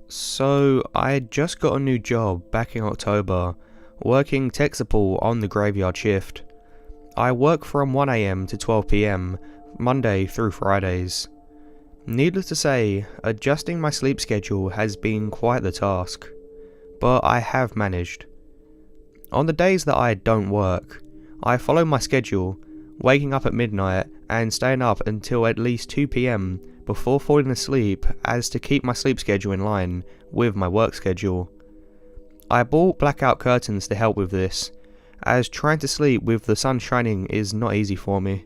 So, I just got a new job back in October, working tech support on the graveyard shift. I work from 1 AM to 12 PM, Monday through Fridays. Needless to say, adjusting my sleep schedule has been quite the task, but I have managed. On the days that I don't work, I follow my schedule, waking up at midnight and staying up until at least 2 PM before falling asleep as to keep my sleep schedule in line with my work schedule. I bought blackout curtains to help with this, as trying to sleep with the sun shining is not easy for me.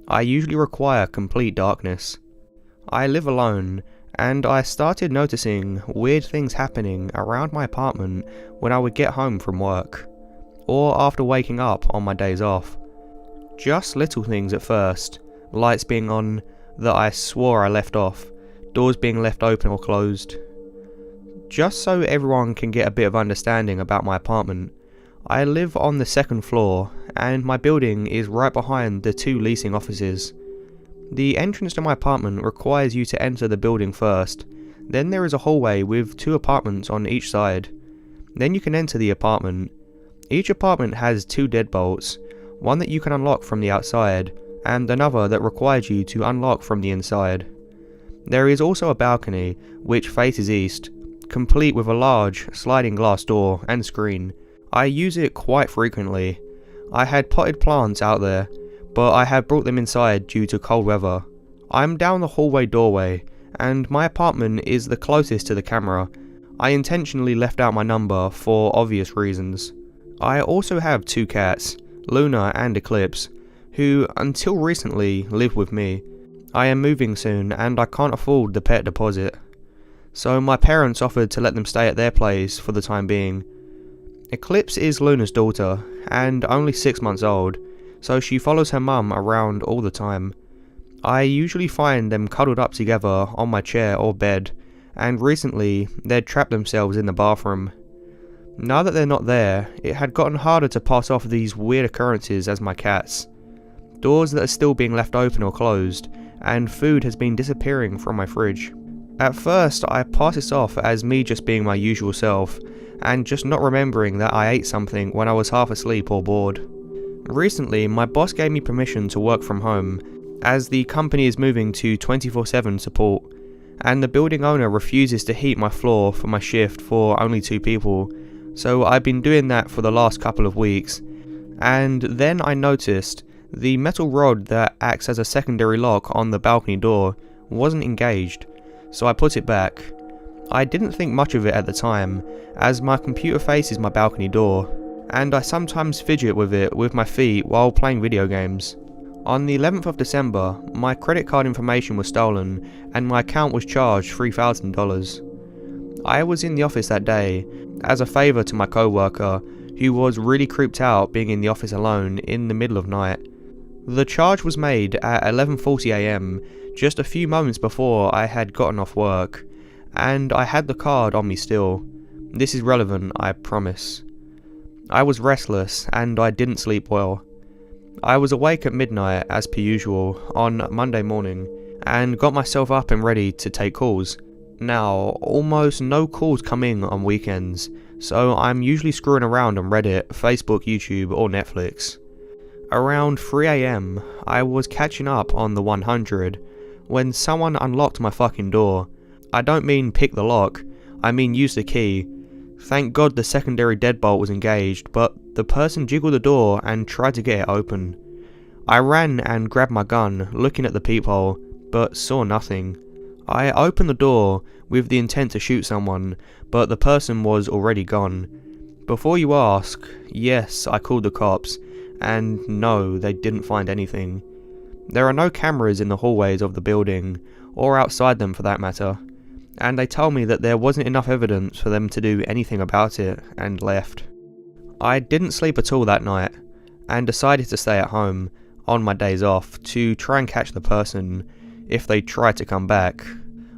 I usually require complete darkness. I live alone, and I started noticing weird things happening around my apartment when I would get home from work, or after waking up on my days off. Just little things at first, lights being on that I swore I left off, doors being left open or closed. Just so everyone can get a bit of understanding about my apartment, I live on the second floor and my building is right behind the two leasing offices. The entrance to my apartment requires you to enter the building first, then there is a hallway with two apartments on each side. Then you can enter the apartment. Each apartment has two deadbolts, one that you can unlock from the outside, and another that requires you to unlock from the inside. There is also a balcony, which faces east, complete with a large sliding glass door and screen. I use it quite frequently. I had potted plants out there, but I have brought them inside due to cold weather. I'm down the hallway doorway, and my apartment is the closest to the camera. I intentionally left out my number for obvious reasons. I also have two cats, Luna and Eclipse, who until recently lived with me. I am moving soon and I can't afford the pet deposit, so my parents offered to let them stay at their place for the time being. Eclipse is Luna's daughter and only 6 months old, so she follows her mum around all the time. I usually find them cuddled up together on my chair or bed, and recently they'd trapped themselves in the bathroom. Now that they're not there, it had gotten harder to pass off these weird occurrences as my cats. Doors that are still being left open or closed, and food has been disappearing from my fridge. At first, I pass this off as me just being my usual self, and just not remembering that I ate something when I was half asleep or bored. Recently, my boss gave me permission to work from home, as the company is moving to 24/7 support, and the building owner refuses to heat my floor for my shift for only 2 people, so I've been doing that for the last couple of weeks. And then I noticed the metal rod that acts as a secondary lock on the balcony door wasn't engaged, so I put it back. I didn't think much of it at the time, as my computer faces my balcony door, and I sometimes fidget with it with my feet while playing video games. On the 11th of December, my credit card information was stolen and my account was charged $3,000. I was in the office that day as a favour to my co-worker, who was really creeped out being in the office alone in the middle of night. The charge was made at 11:40 AM, just a few moments before I had gotten off work, and I had the card on me still. This is relevant, I promise. I was restless and I didn't sleep well. I was awake at midnight as per usual on Monday morning, and got myself up and ready to take calls. Now, almost no calls come in on weekends, so I'm usually screwing around on Reddit, Facebook, YouTube or Netflix. Around 3 AM, I was catching up on the 100 when someone unlocked my fucking door. I don't mean pick the lock, I mean use the key. Thank God the secondary deadbolt was engaged, but the person jiggled the door and tried to get it open. I ran and grabbed my gun, looking at the peephole, but saw nothing. I opened the door with the intent to shoot someone, but the person was already gone. Before you ask, yes, I called the cops, and no, they didn't find anything. There are no cameras in the hallways of the building, or outside them for that matter, and they told me that there wasn't enough evidence for them to do anything about it, and left. I didn't sleep at all that night, and decided to stay at home, on my days off, to try and catch the person, if they tried to come back.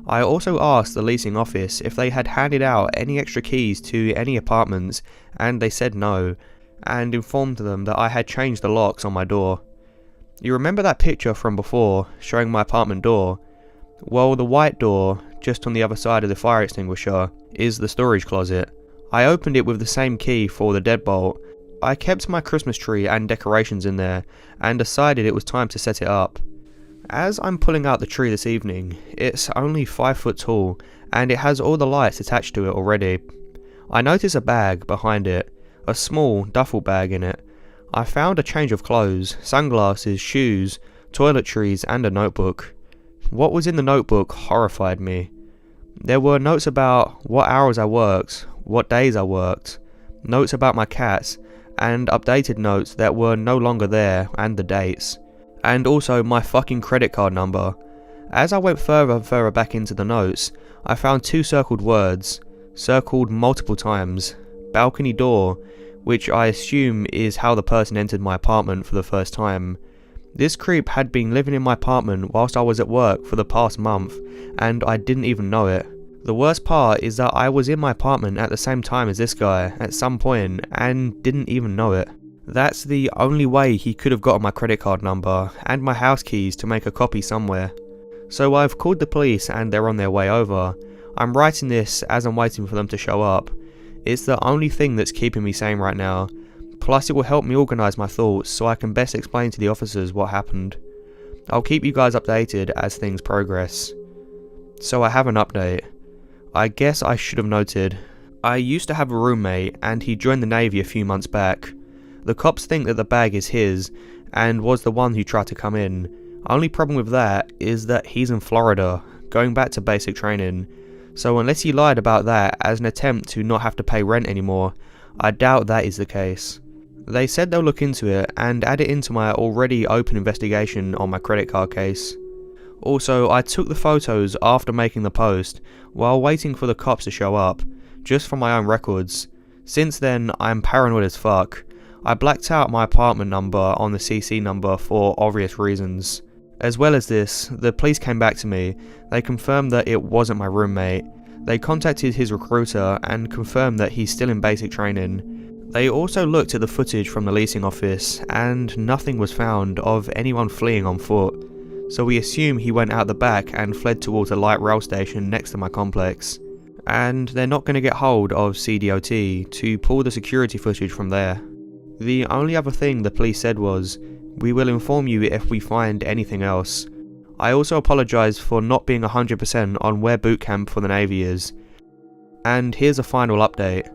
I also asked the leasing office if they had handed out any extra keys to any apartments, and they said no, and informed them that I had changed the locks on my door. You remember that picture from before, showing my apartment door? Well, the white door, just on the other side of the fire extinguisher, is the storage closet. I opened it with the same key for the deadbolt. I kept my Christmas tree and decorations in there, and decided it was time to set it up. As I'm pulling out the tree this evening, it's only 5 foot tall, and it has all the lights attached to it already. I notice a bag behind it, a small duffel bag in it. I found a change of clothes, sunglasses, shoes, toiletries, and a notebook. What was in the notebook horrified me. There were notes about what hours I worked, what days I worked, notes about my cats, and updated notes that were no longer there, and the dates. And also my fucking credit card number. As I went further and further back into the notes, I found 2 circled words, circled multiple times. Balcony door, which I assume is how the person entered my apartment for the first time. This creep had been living in my apartment whilst I was at work for the past month, and I didn't even know it. The worst part is that I was in my apartment at the same time as this guy at some point and didn't even know it. That's the only way he could have gotten my credit card number and my house keys to make a copy somewhere. So I've called the police and they're on their way over. I'm writing this as I'm waiting for them to show up. It's the only thing that's keeping me sane right now. Plus it will help me organise my thoughts so I can best explain to the officers what happened. I'll keep you guys updated as things progress. So I have an update. I guess I should have noted. I used to have a roommate and he joined the Navy a few months back. The cops think that the bag is his and was the one who tried to come in. Only problem with that is that he's in Florida, going back to basic training. So unless he lied about that as an attempt to not have to pay rent anymore, I doubt that is the case. They said they'll look into it and add it into my already open investigation on my credit card case. Also, I took the photos after making the post while waiting for the cops to show up, just for my own records. Since then, I'm paranoid as fuck. I blacked out my apartment number on the CC number for obvious reasons. As well as this, the police came back to me. They confirmed that it wasn't my roommate. They contacted his recruiter and confirmed that he's still in basic training. They also looked at the footage from the leasing office and nothing was found of anyone fleeing on foot. So we assume he went out the back and fled towards a light rail station next to my complex. And they're not going to get hold of CDOT to pull the security footage from there. The only other thing the police said was, "We will inform you if we find anything else." I also apologise for not being 100% on where boot camp for the Navy is. And here's a final update.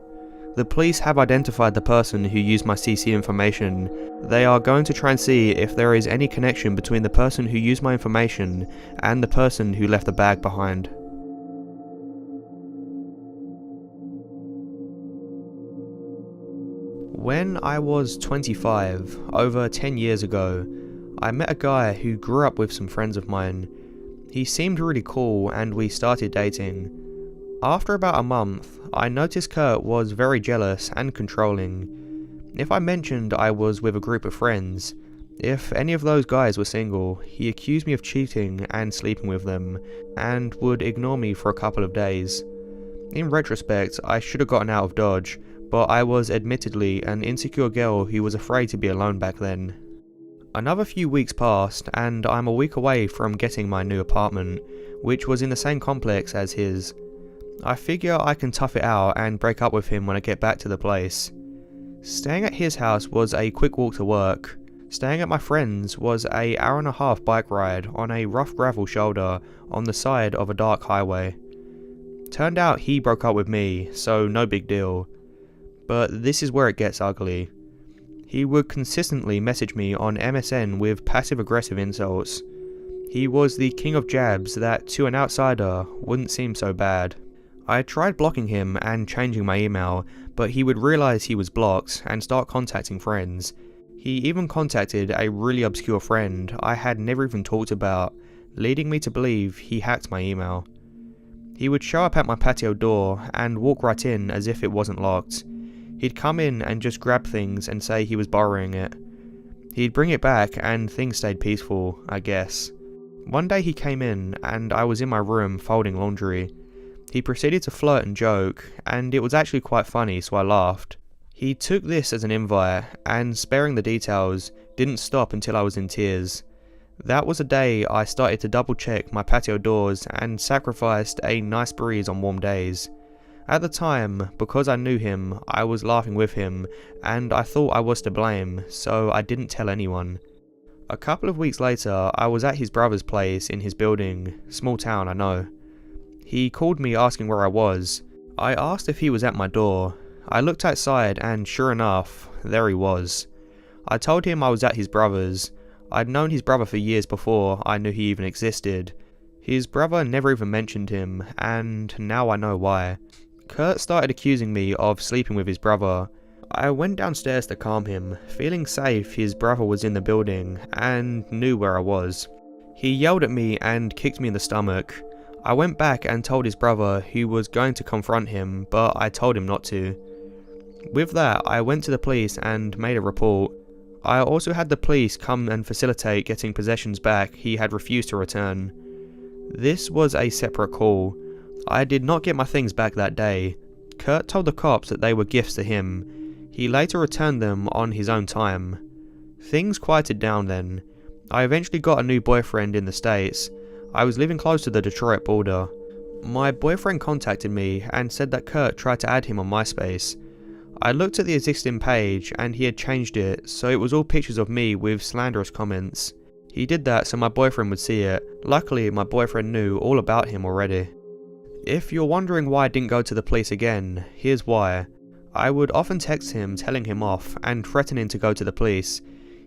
The police have identified the person who used my CC information. They are going to try and see if there is any connection between the person who used my information and the person who left the bag behind. When I was 25, over 10 years ago, I met a guy who grew up with some friends of mine. He seemed really cool and we started dating. After about a month, I noticed Kurt was very jealous and controlling. If I mentioned I was with a group of friends, if any of those guys were single, he accused me of cheating and sleeping with them, and would ignore me for a couple of days. In retrospect, I should have gotten out of Dodge, but I was admittedly an insecure girl who was afraid to be alone back then. Another few weeks passed, and I'm a week away from getting my new apartment, which was in the same complex as his. I figure I can tough it out and break up with him when I get back to the place. Staying at his house was a quick walk to work. Staying at my friend's was an hour-and-a-half bike ride on a rough gravel shoulder on the side of a dark highway. Turned out he broke up with me, so no big deal. But this is where it gets ugly. He would consistently message me on MSN with passive-aggressive insults. He was the king of jabs that, to an outsider, wouldn't seem so bad. I tried blocking him and changing my email, but he would realise he was blocked and start contacting friends. He even contacted a really obscure friend I had never even talked about, leading me to believe he hacked my email. He would show up at my patio door and walk right in as if it wasn't locked. He'd come in and just grab things and say he was borrowing it. He'd bring it back and things stayed peaceful, I guess. One day he came in and I was in my room folding laundry. He proceeded to flirt and joke, and it was actually quite funny, so I laughed. He took this as an invite, and sparing the details, didn't stop until I was in tears. That was a day I started to double check my patio doors and sacrificed a nice breeze on warm days. At the time, because I knew him, I was laughing with him, and I thought I was to blame, so I didn't tell anyone. A couple of weeks later, I was at his brother's place in his building, small town I know. He called me asking where I was. I asked if he was at my door. I looked outside and sure enough, there he was. I told him I was at his brother's. I'd known his brother for years before I knew he even existed. His brother never even mentioned him, and now I know why. Kurt started accusing me of sleeping with his brother. I went downstairs to calm him, feeling safe his brother was in the building and knew where I was. He yelled at me and kicked me in the stomach. I went back and told his brother, who was going to confront him, but I told him not to. With that, I went to the police and made a report. I also had the police come and facilitate getting possessions back he had refused to return. This was a separate call. I did not get my things back that day. Kurt told the cops that they were gifts to him. He later returned them on his own time. Things quieted down then. I eventually got a new boyfriend in the States. I was living close to the Detroit border. My boyfriend contacted me and said that Kurt tried to add him on MySpace. I looked at the existing page and he had changed it, so it was all pictures of me with slanderous comments. He did that so my boyfriend would see it. Luckily, my boyfriend knew all about him already. If you're wondering why I didn't go to the police again, here's why. I would often text him telling him off and threatening to go to the police.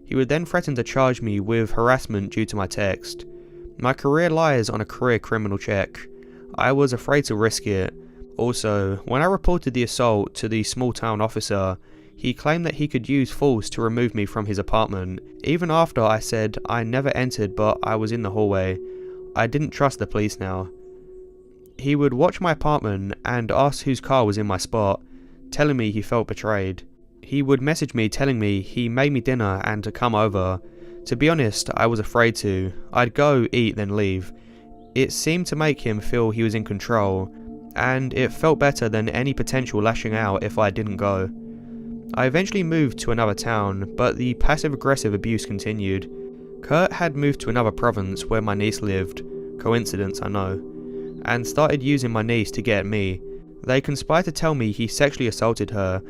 He would then threaten to charge me with harassment due to my text. My career lies on a career criminal check. I was afraid to risk it. Also, when I reported the assault to the small town officer, he claimed that he could use force to remove me from his apartment, even after I said I never entered but I was in the hallway. I didn't trust the police now. He would watch my apartment and ask whose car was in my spot, telling me he felt betrayed. He would message me telling me he made me dinner and to come over. To be honest, I was afraid to. I'd go, eat, then leave. It seemed to make him feel he was in control, and it felt better than any potential lashing out if I didn't go. I eventually moved to another town, but the passive-aggressive abuse continued. Kurt had moved to another province where my niece lived, coincidence I know, and started using my niece to get at me. They conspired to tell me he sexually assaulted her.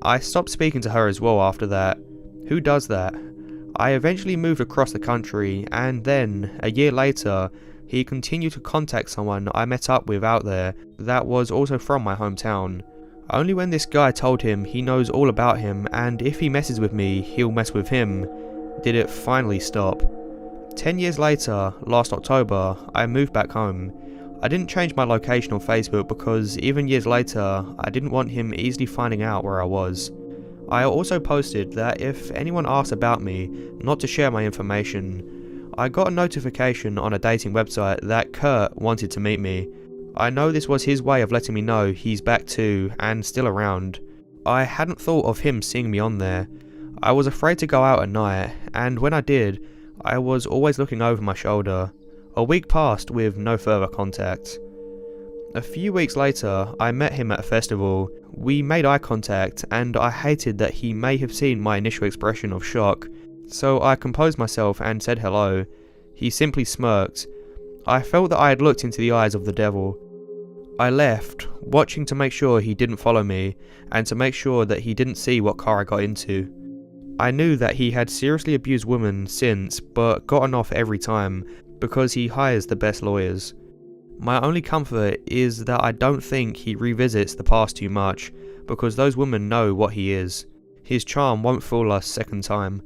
I stopped speaking to her as well after that. Who does that? I eventually moved across the country, and then, a year later, he continued to contact someone I met up with out there that was also from my hometown. Only when this guy told him he knows all about him and if he messes with me, he'll mess with him, did it finally stop. 10 years later, last October, I moved back home. I didn't change my location on Facebook because even years later, I didn't want him easily finding out where I was. I also posted that if anyone asked about me, not to share my information. I got a notification on a dating website that Kurt wanted to meet me. I know this was his way of letting me know he's back too and still around. I hadn't thought of him seeing me on there. I was afraid to go out at night, and when I did, I was always looking over my shoulder. A week passed with no further contact. A few weeks later, I met him at a festival. We made eye contact, and I hated that he may have seen my initial expression of shock. So I composed myself and said hello. He simply smirked. I felt that I had looked into the eyes of the devil. I left, watching to make sure he didn't follow me, and to make sure that he didn't see what car I got into. I knew that he had seriously abused women since, but gotten off every time, because he hires the best lawyers. My only comfort is that I don't think he revisits the past too much, because those women know what he is. His charm won't fool us second time.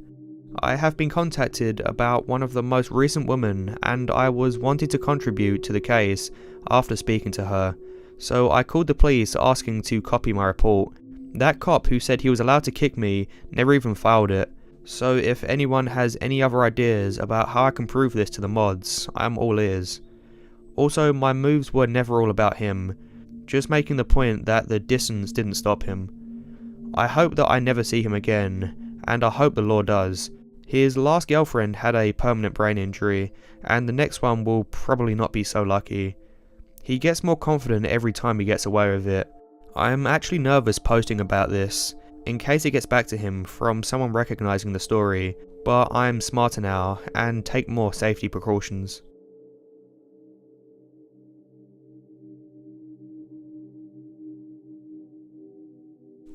I have been contacted about one of the most recent women, and I was wanting to contribute to the case after speaking to her, so I called the police asking to copy my report. That cop who said he was allowed to kick me never even filed it, so if anyone has any other ideas about how I can prove this to the mods, I'm all ears. Also, my moves were never all about him, just making the point that the distance didn't stop him. I hope that I never see him again, and I hope the law does. His last girlfriend had a permanent brain injury, and the next one will probably not be so lucky. He gets more confident every time he gets away with it. I am actually nervous posting about this, in case it gets back to him from someone recognizing the story, but I'm smarter now and take more safety precautions.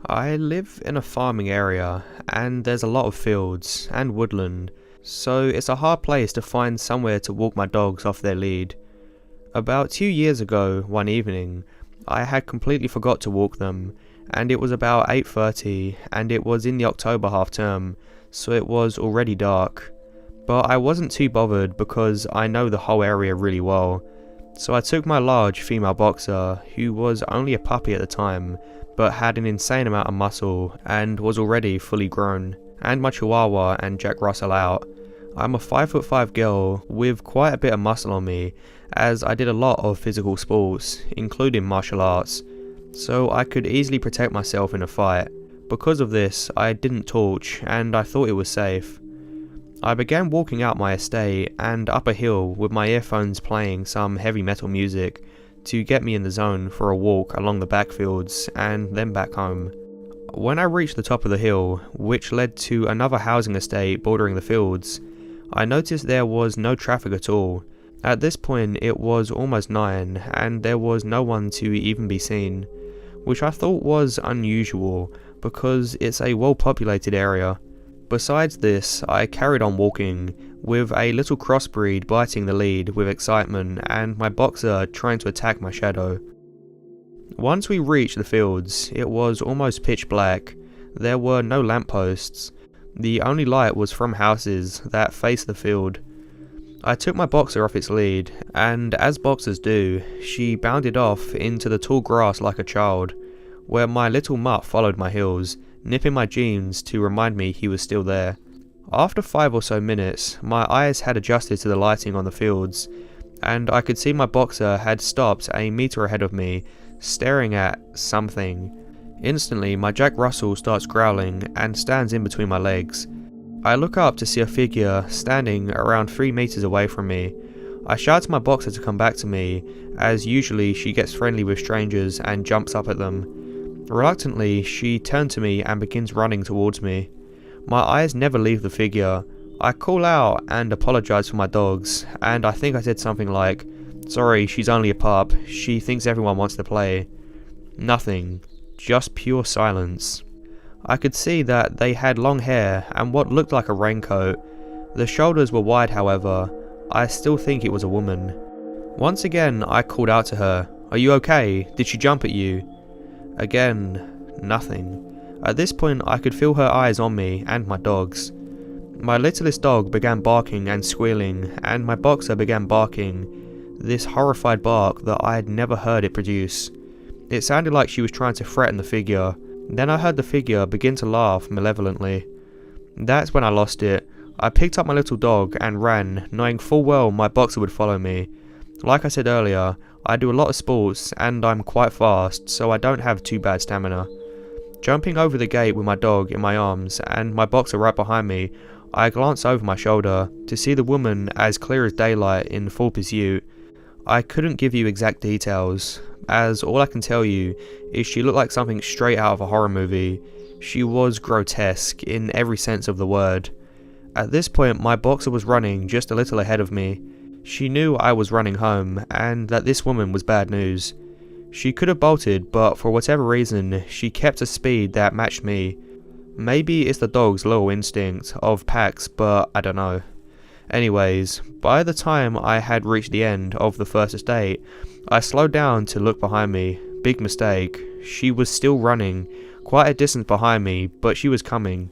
I live in a farming area and there's a lot of fields and woodland, so it's a hard place to find somewhere to walk my dogs off their lead. About 2 years ago, one evening, I had completely forgot to walk them, and it was about 8:30 and it was in the October half term, so it was already dark. But I wasn't too bothered because I know the whole area really well. So I took my large female boxer, who was only a puppy at the time, but had an insane amount of muscle and was already fully grown, and my Chihuahua and Jack Russell out. I'm a 5'5" girl with quite a bit of muscle on me, as I did a lot of physical sports, including martial arts, so I could easily protect myself in a fight. Because of this, I didn't torch and I thought it was safe. I began walking out my estate and up a hill with my earphones playing some heavy metal music to get me in the zone for a walk along the backfields and then back home. When I reached the top of the hill, which led to another housing estate bordering the fields, I noticed there was no traffic at all. At this point it was almost 9 and there was no one to even be seen, which I thought was unusual because it's a well populated area. Besides this, I carried on walking, with a little crossbreed biting the lead with excitement and my boxer trying to attack my shadow. Once we reached the fields, it was almost pitch black. There were no lampposts. The only light was from houses that faced the field. I took my boxer off its lead, and as boxers do, she bounded off into the tall grass like a child, where my little mutt followed my heels, nipping my jeans to remind me he was still there. After 5 or so minutes, my eyes had adjusted to the lighting on the fields, and I could see my boxer had stopped a meter ahead of me, staring at something. Instantly, my Jack Russell starts growling and stands in between my legs. I look up to see a figure standing around 3 meters away from me. I shout to my boxer to come back to me, as usually she gets friendly with strangers and jumps up at them. Reluctantly, she turned to me and begins running towards me. My eyes never leave the figure. I call out and apologize for my dogs, and I think I said something like, "Sorry, she's only a pup. She thinks everyone wants to play." Nothing. Just pure silence. I could see that they had long hair and what looked like a raincoat. The shoulders were wide, however. I still think it was a woman. Once again, I called out to her, "Are you okay? Did she jump at you?" Again, nothing. At this point, I could feel her eyes on me and my dogs. My littlest dog began barking and squealing, and my boxer began barking, this horrified bark that I had never heard it produce. It sounded like she was trying to threaten the figure. Then I heard the figure begin to laugh malevolently. That's when I lost it. I picked up my little dog and ran, knowing full well my boxer would follow me. Like I said earlier, I do a lot of sports and I'm quite fast, so I don't have too bad stamina. Jumping over the gate with my dog in my arms and my boxer right behind me, I glanced over my shoulder to see the woman as clear as daylight in full pursuit. I couldn't give you exact details, as all I can tell you is she looked like something straight out of a horror movie. She was grotesque in every sense of the word. At this point, my boxer was running just a little ahead of me. She knew I was running home and that this woman was bad news. She could have bolted, but for whatever reason, she kept a speed that matched me. Maybe it's the dog's loyal instinct of packs, but I don't know. Anyways, by the time I had reached the end of the first estate, I slowed down to look behind me. Big mistake. She was still running, quite a distance behind me, but she was coming.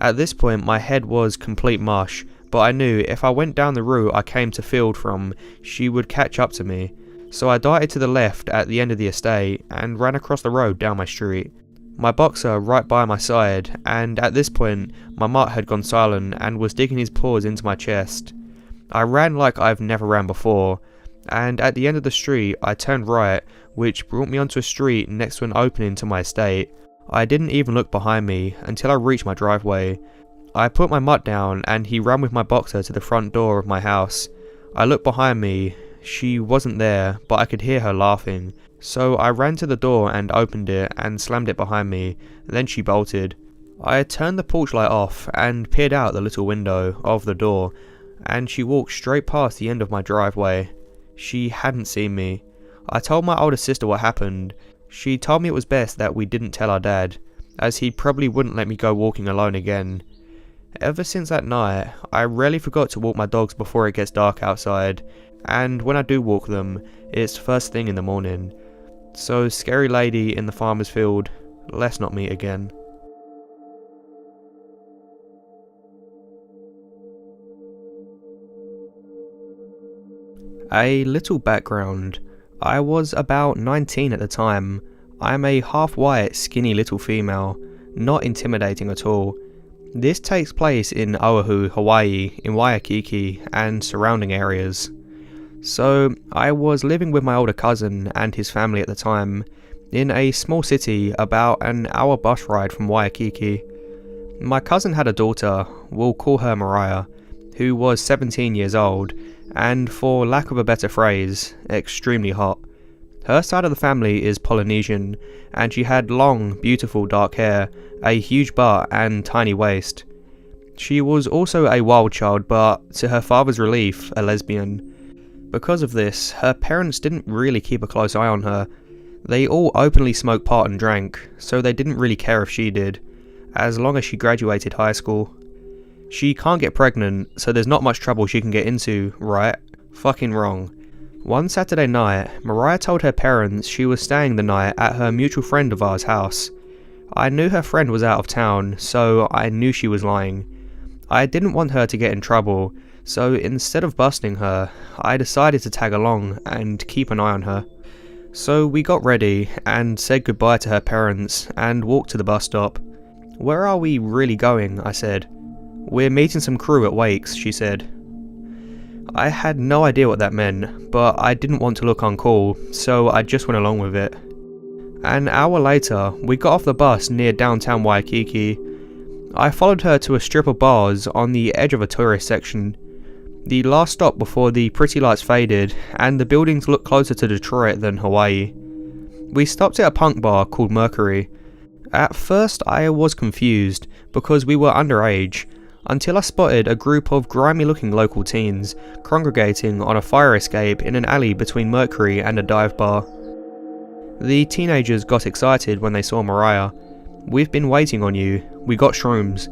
At this point, my head was complete mush, but I knew if I went down the route I came to field from, she would catch up to me. So I darted to the left at the end of the estate and ran across the road down my street. My boxer right by my side, and at this point my mutt had gone silent and was digging his paws into my chest. I ran like I've never ran before, and at the end of the street I turned right, which brought me onto a street next to an opening to my estate. I didn't even look behind me until I reached my driveway. I put my mutt down and he ran with my boxer to the front door of my house. I looked behind me. She wasn't there, but I could hear her laughing. So I ran to the door and opened it and slammed it behind me, then she bolted. I turned the porch light off and peered out the little window of the door, and she walked straight past the end of my driveway. She hadn't seen me. I told my older sister what happened. She told me it was best that we didn't tell our dad, as he probably wouldn't let me go walking alone again. Ever since that night, I rarely forgot to walk my dogs before it gets dark outside, and when I do walk them, it's first thing in the morning. So, scary lady in the farmer's field, let's not meet again. A little background. I was about 19 at the time. I'm a half-white, skinny little female, not intimidating at all. This takes place in Oahu, Hawaii, in Waikiki, and surrounding areas. So, I was living with my older cousin and his family at the time, in a small city about an hour bus ride from Waikiki. My cousin had a daughter, we'll call her Mariah, who was 17 years old, and for lack of a better phrase, extremely hot. Her side of the family is Polynesian, and she had long, beautiful dark hair, a huge butt and tiny waist. She was also a wild child, but to her father's relief, a lesbian. Because of this, her parents didn't really keep a close eye on her. They all openly smoked pot and drank, so they didn't really care if she did, as long as she graduated high school. She can't get pregnant, so there's not much trouble she can get into, right? Fucking wrong. One Saturday night, Mariah told her parents she was staying the night at her mutual friend of ours' house. I knew her friend was out of town, so I knew she was lying. I didn't want her to get in trouble, so instead of busting her, I decided to tag along and keep an eye on her. So we got ready and said goodbye to her parents and walked to the bus stop. "Where are we really going?" I said. "We're meeting some crew at Wakes," she said. I had no idea what that meant, but I didn't want to look uncool, so I just went along with it. An hour later, we got off the bus near downtown Waikiki. I followed her to a strip of bars on the edge of a tourist section. The last stop before the pretty lights faded, and the buildings looked closer to Detroit than Hawaii. We stopped at a punk bar called Mercury. At first I was confused, because we were underage, until I spotted a group of grimy looking local teens congregating on a fire escape in an alley between Mercury and a dive bar. The teenagers got excited when they saw Mariah. "We've been waiting on you, we got shrooms."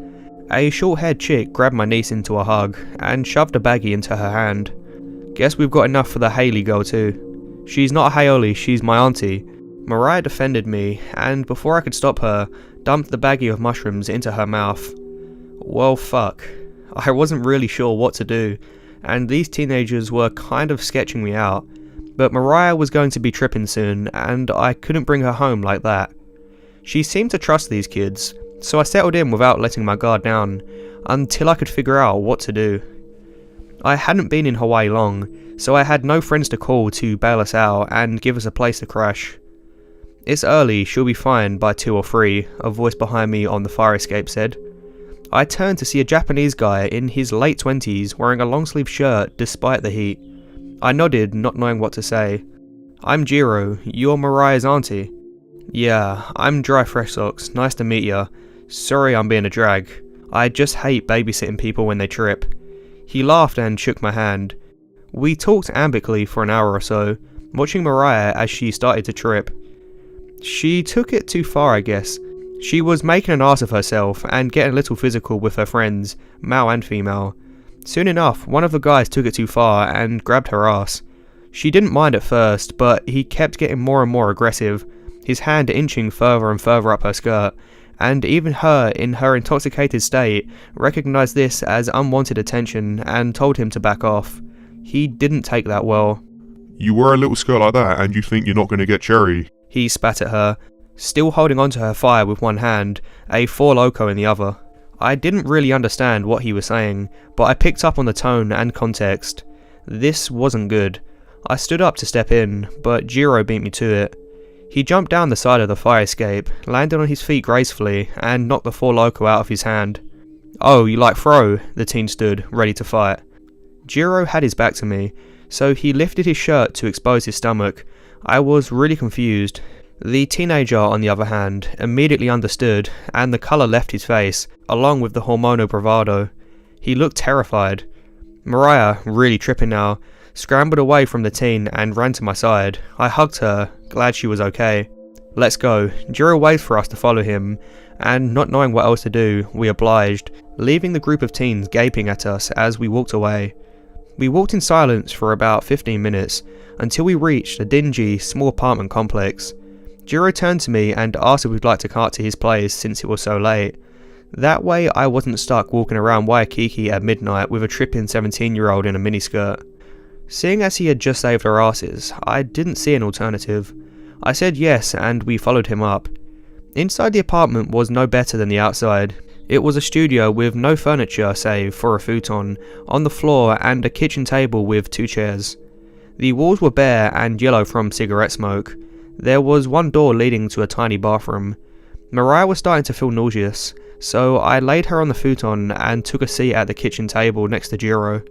A short-haired chick grabbed my niece into a hug and shoved a baggie into her hand. "Guess we've got enough for the Haley girl too." "She's not a Haoli, she's my auntie." Mariah defended me, and before I could stop her, dumped the baggie of mushrooms into her mouth. Well, fuck. I wasn't really sure what to do, and these teenagers were kind of sketching me out, but Mariah was going to be tripping soon, and I couldn't bring her home like that. She seemed to trust these kids, so I settled in without letting my guard down, until I could figure out what to do. I hadn't been in Hawaii long, so I had no friends to call to bail us out and give us a place to crash. "It's early, she'll be fine by 2 or 3, a voice behind me on the fire escape said. I turned to see a Japanese guy in his late 20s wearing a long-sleeve shirt despite the heat. I nodded, not knowing what to say. "I'm Jiro, you're Mariah's auntie." "Yeah, I'm Dry Fresh Socks, nice to meet ya. Sorry I'm being a drag. I just hate babysitting people when they trip." He laughed and shook my hand. We talked ambically for an hour or so, watching Mariah as she started to trip. She took it too far, I guess. She was making an ass of herself and getting a little physical with her friends, male and female. Soon enough, one of the guys took it too far and grabbed her ass. She didn't mind at first, but he kept getting more and more aggressive, his hand inching further and further up her skirt, and even her, in her intoxicated state, recognised this as unwanted attention and told him to back off. He didn't take that well. "You wear a little skirt like that and you think you're not going to get cherry?" He spat at her, still holding onto her fire with one hand, a Four Loko in the other. I didn't really understand what he was saying, but I picked up on the tone and context. This wasn't good. I stood up to step in, but Jiro beat me to it. He jumped down the side of the fire escape, landed on his feet gracefully, and knocked the Four Loko out of his hand. "Oh, you like throw?" The teen stood, ready to fight. Jiro had his back to me, so he lifted his shirt to expose his stomach. I was really confused. The teenager, on the other hand, immediately understood, and the colour left his face, along with the hormonal bravado. He looked terrified. Mariah, really tripping now, scrambled away from the teen and ran to my side. I hugged her, glad she was okay. Let's go. Jiro waved for us to follow him, and not knowing what else to do, we obliged, leaving the group of teens gaping at us as we walked away. We walked in silence for about 15 minutes, until we reached a dingy, small apartment complex. Jiro turned to me and asked if we'd like to cart to his place since it was so late. That way I wasn't stuck walking around Waikiki at midnight with a tripping 17-year-old in a miniskirt. Seeing as he had just saved our asses, I didn't see an alternative. I said yes, and we followed him up. Inside the apartment was no better than the outside. It was a studio with no furniture save for a futon on the floor and a kitchen table with 2 chairs. The walls were bare and yellow from cigarette smoke. There was one door leading to a tiny bathroom. Mariah was starting to feel nauseous, so I laid her on the futon and took a seat at the kitchen table next to Jiro.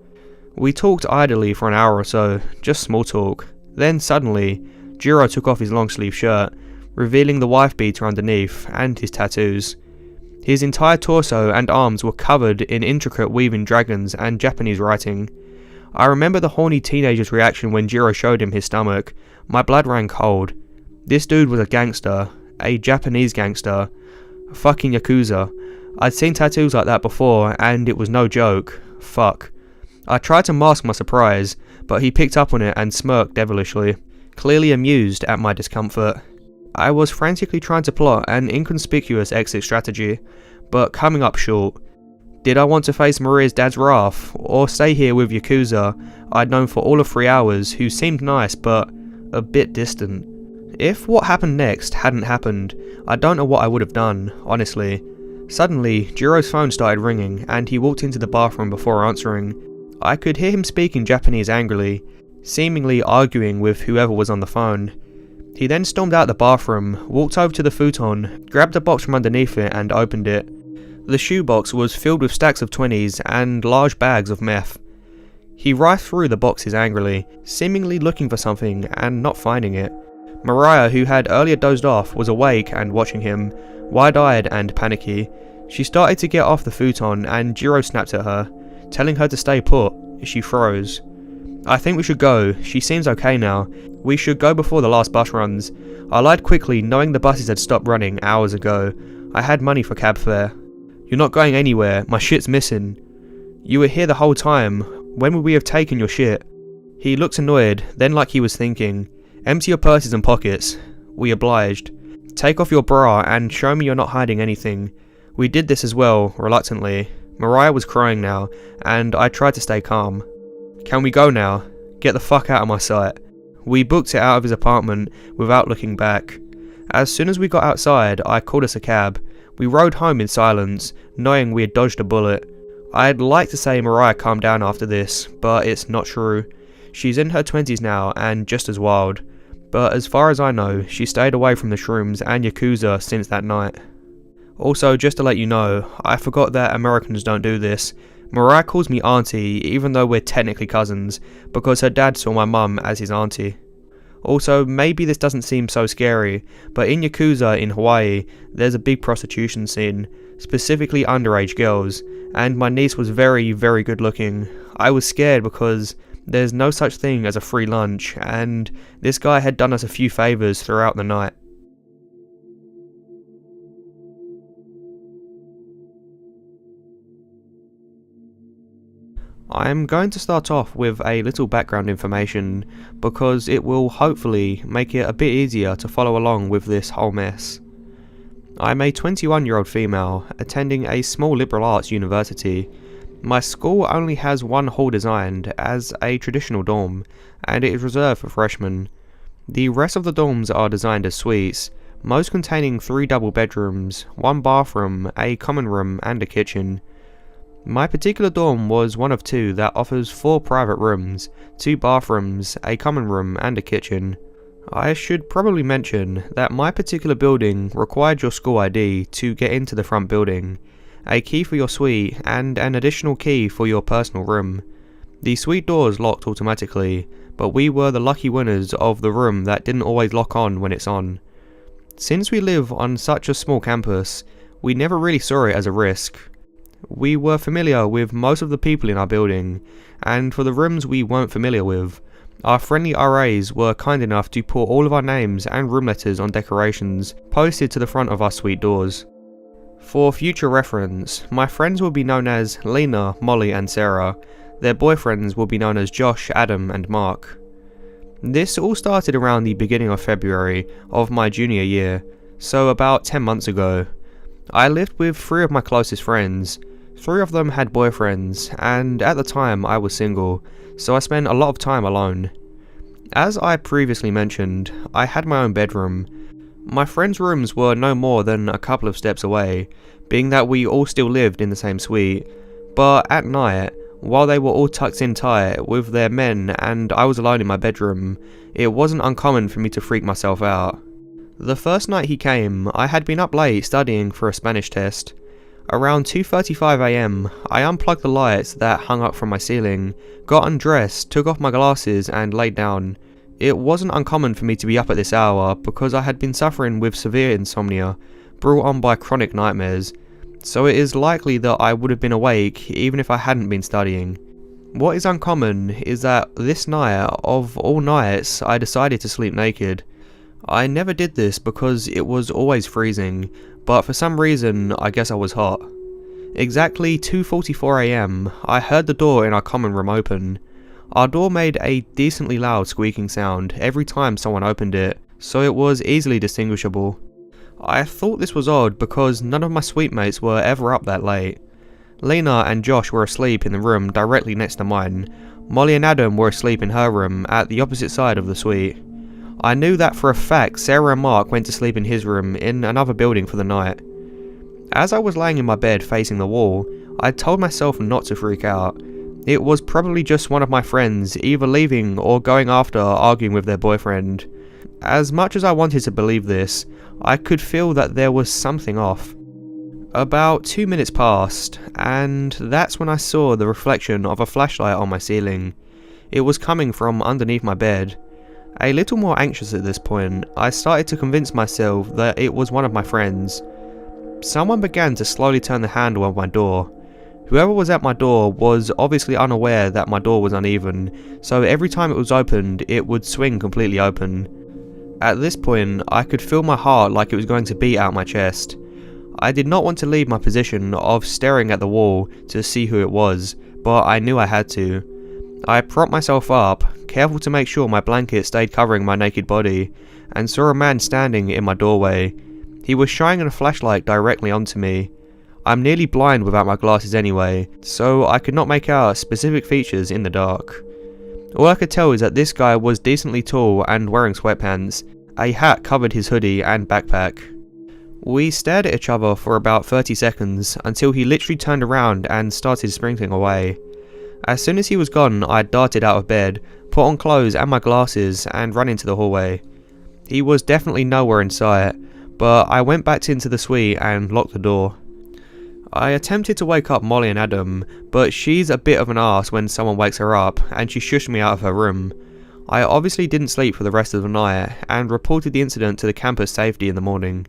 We talked idly for an hour or so, just small talk. Then suddenly, Jiro took off his long sleeve shirt, revealing the wife beater underneath and his tattoos. His entire torso and arms were covered in intricate weaving dragons and Japanese writing. I remember the horny teenager's reaction when Jiro showed him his stomach. My blood ran cold. This dude was a gangster, a Japanese gangster, fucking Yakuza. I'd seen tattoos like that before, and it was no joke. Fuck. I tried to mask my surprise, but he picked up on it and smirked devilishly, clearly amused at my discomfort. I was frantically trying to plot an inconspicuous exit strategy, but coming up short. Did I want to face Maria's dad's wrath, or stay here with Yakuza I'd known for all of 3 hours, who seemed nice but a bit distant? If what happened next hadn't happened, I don't know what I would have done, honestly. Suddenly, Jiro's phone started ringing, and he walked into the bathroom before answering. I could hear him speaking Japanese angrily, seemingly arguing with whoever was on the phone. He then stormed out the bathroom, walked over to the futon, grabbed a box from underneath it and opened it. The shoebox was filled with stacks of 20s and large bags of meth. He rifled through the boxes angrily, seemingly looking for something and not finding it. Mariah, who had earlier dozed off, was awake and watching him, wide-eyed and panicky. She started to get off the futon and Jiro snapped at her, telling her to stay put. She froze. I think we should go. She seems okay now. We should go before the last bus runs. I lied quickly, knowing the buses had stopped running hours ago. I had money for cab fare. You're not going anywhere. My shit's missing. You were here the whole time. When would we have taken your shit? He looked annoyed, then like he was thinking. Empty your purses and pockets. We obliged. Take off your bra and show me you're not hiding anything. We did this as well, reluctantly. Mariah was crying now, and I tried to stay calm. Can we go now? Get the fuck out of my sight. We booked it out of his apartment without looking back. As soon as we got outside, I called us a cab. We rode home in silence, knowing we had dodged a bullet. I'd like to say Mariah calmed down after this, but it's not true. She's in her 20s now and just as wild. But as far as I know, she stayed away from the shrooms and Yakuza since that night. Also, just to let you know, I forgot that Americans don't do this. Mariah calls me auntie even though we're technically cousins, because her dad saw my mum as his auntie. Also, maybe this doesn't seem so scary, but in Yakuza in Hawaii, there's a big prostitution scene, specifically underage girls, and my niece was very, very good looking. I was scared because there's no such thing as a free lunch, and this guy had done us a few favours throughout the night. I'm going to start off with a little background information, because it will hopefully make it a bit easier to follow along with this whole mess. I'm a 21-year-old female, attending a small liberal arts university. My school only has one hall designed as a traditional dorm, and it is reserved for freshmen. The rest of the dorms are designed as suites, most containing 3 double bedrooms, 1 bathroom, a common room and a kitchen. My particular dorm was one of 2 that offers 4 private rooms, 2 bathrooms, a common room and a kitchen. I should probably mention that my particular building required your school ID to get into the front building, a key for your suite and an additional key for your personal room. The suite doors locked automatically, but we were the lucky winners of the room that didn't always lock on when it's on. Since we live on such a small campus, we never really saw it as a risk. We were familiar with most of the people in our building, and for the rooms we weren't familiar with, our friendly RAs were kind enough to put all of our names and room letters on decorations posted to the front of our suite doors. For future reference, my friends will be known as Lena, Molly and Sarah. Their boyfriends will be known as Josh, Adam and Mark. This all started around the beginning of February of my junior year, so about 10 months ago. I lived with 3 of my closest friends. 3 of them had boyfriends, and at the time I was single, so I spent a lot of time alone. As I previously mentioned, I had my own bedroom. My friends' rooms were no more than a couple of steps away, being that we all still lived in the same suite, but at night, while they were all tucked in tight with their men and I was alone in my bedroom, it wasn't uncommon for me to freak myself out. The first night he came, I had been up late studying for a Spanish test. Around 2:35 AM, I unplugged the lights that hung up from my ceiling, got undressed, took off my glasses and laid down. It wasn't uncommon for me to be up at this hour because I had been suffering with severe insomnia, brought on by chronic nightmares, so it is likely that I would have been awake even if I hadn't been studying. What is uncommon is that this night, of all nights, I decided to sleep naked. I never did this because it was always freezing, but for some reason I guess I was hot. Exactly 2:44 AM, I heard the door in our common room open. Our door made a decently loud squeaking sound every time someone opened it, so it was easily distinguishable. I thought this was odd because none of my suite mates were ever up that late. Lena and Josh were asleep in the room directly next to mine. Molly and Adam were asleep in her room at the opposite side of the suite. I knew that for a fact Sarah and Mark went to sleep in his room in another building for the night. As I was laying in my bed facing the wall, I told myself not to freak out. It was probably just one of my friends either leaving or going after arguing with their boyfriend. As much as I wanted to believe this, I could feel that there was something off. About 2 minutes passed, and that's when I saw the reflection of a flashlight on my ceiling. It was coming from underneath my bed. A little more anxious at this point, I started to convince myself that it was one of my friends. Someone began to slowly turn the handle of my door. Whoever was at my door was obviously unaware that my door was uneven, so every time it was opened, it would swing completely open. At this point, I could feel my heart like it was going to beat out my chest. I did not want to leave my position of staring at the wall to see who it was, but I knew I had to. I propped myself up, careful to make sure my blanket stayed covering my naked body, and saw a man standing in my doorway. He was shining a flashlight directly onto me. I'm nearly blind without my glasses anyway, so I could not make out specific features in the dark. All I could tell is that this guy was decently tall and wearing sweatpants. A hat covered his hoodie and backpack. We stared at each other for about 30 seconds until he literally turned around and started sprinting away. As soon as he was gone, I darted out of bed, put on clothes and my glasses and ran into the hallway. He was definitely nowhere in sight, but I went back into the suite and locked the door. I attempted to wake up Molly and Adam, but she's a bit of an arse when someone wakes her up, and she shushed me out of her room. I obviously didn't sleep for the rest of the night, and reported the incident to the campus safety in the morning.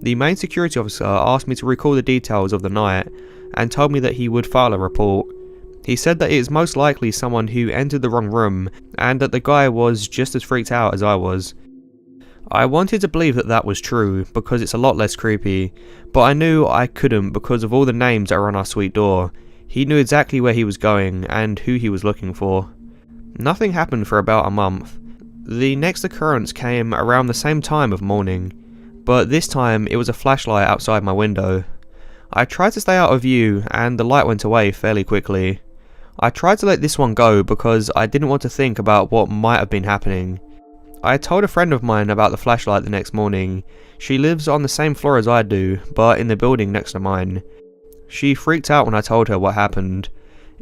The main security officer asked me to recall the details of the night, and told me that he would file a report. He said that it is most likely someone who entered the wrong room, and that the guy was just as freaked out as I was. I wanted to believe that that was true, because it's a lot less creepy, but I knew I couldn't because of all the names that were on our suite door. He knew exactly where he was going, and who he was looking for. Nothing happened for about a month. The next occurrence came around the same time of morning, but this time it was a flashlight outside my window. I tried to stay out of view, and the light went away fairly quickly. I tried to let this one go because I didn't want to think about what might have been happening. I told a friend of mine about the flashlight the next morning. She lives on the same floor as I do, but in the building next to mine. She freaked out when I told her what happened.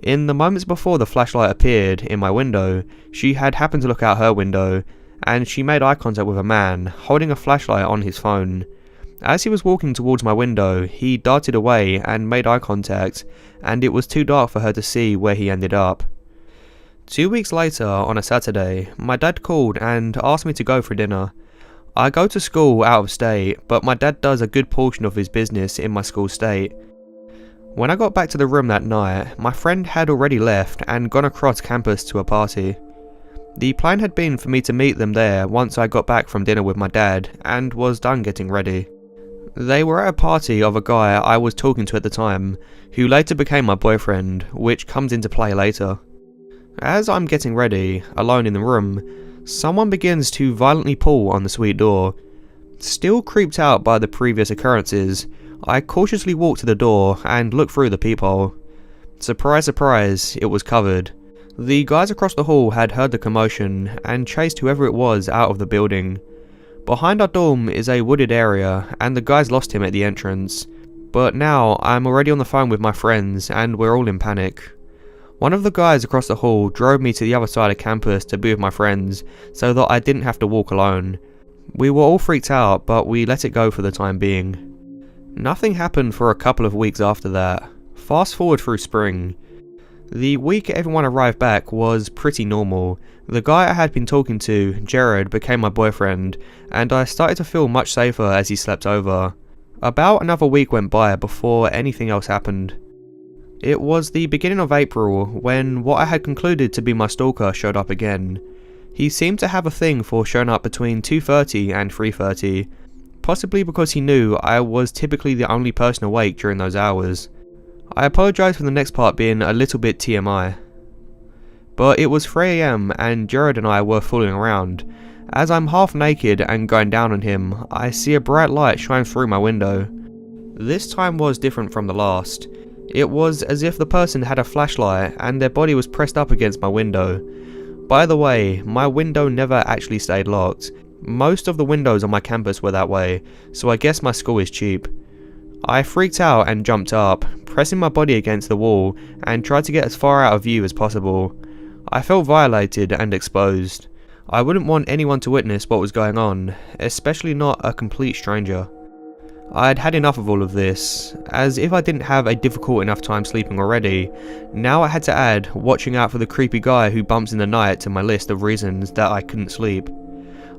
In the moments before the flashlight appeared in my window, she had happened to look out her window, and she made eye contact with a man holding a flashlight on his phone. As he was walking towards my window, he darted away and made eye contact, and it was too dark for her to see where he ended up. 2 weeks later, on a Saturday, my dad called and asked me to go for dinner. I go to school out of state, but my dad does a good portion of his business in my school state. When I got back to the room that night, my friend had already left and gone across campus to a party. The plan had been for me to meet them there once I got back from dinner with my dad and was done getting ready. They were at a party of a guy I was talking to at the time, who later became my boyfriend, which comes into play later. As I'm getting ready, alone in the room, someone begins to violently pull on the suite door. Still creeped out by the previous occurrences, I cautiously walked to the door and looked through the peephole. Surprise, surprise, it was covered. The guys across the hall had heard the commotion and chased whoever it was out of the building. Behind our dorm is a wooded area and the guys lost him at the entrance. But now I'm already on the phone with my friends and we're all in panic. One of the guys across the hall drove me to the other side of campus to be with my friends so that I didn't have to walk alone. We were all freaked out, but we let it go for the time being. Nothing happened for a couple of weeks after that. Fast forward through spring. The week everyone arrived back was pretty normal. The guy I had been talking to, Jared, became my boyfriend, and I started to feel much safer as he slept over. About another week went by before anything else happened. It was the beginning of April when what I had concluded to be my stalker showed up again. He seemed to have a thing for showing up between 2:30 and 3:30, possibly because he knew I was typically the only person awake during those hours. I apologise for the next part being a little bit TMI. But it was 3 AM and Jared and I were fooling around. As I'm half naked and going down on him, I see a bright light shine through my window. This time was different from the last. It was as if the person had a flashlight and their body was pressed up against my window. By the way, my window never actually stayed locked. Most of the windows on my campus were that way, so I guess my school is cheap. I freaked out and jumped up, pressing my body against the wall and tried to get as far out of view as possible. I felt violated and exposed. I wouldn't want anyone to witness what was going on, especially not a complete stranger. I'd had enough of all of this, as if I didn't have a difficult enough time sleeping already, now I had to add watching out for the creepy guy who bumps in the night to my list of reasons that I couldn't sleep.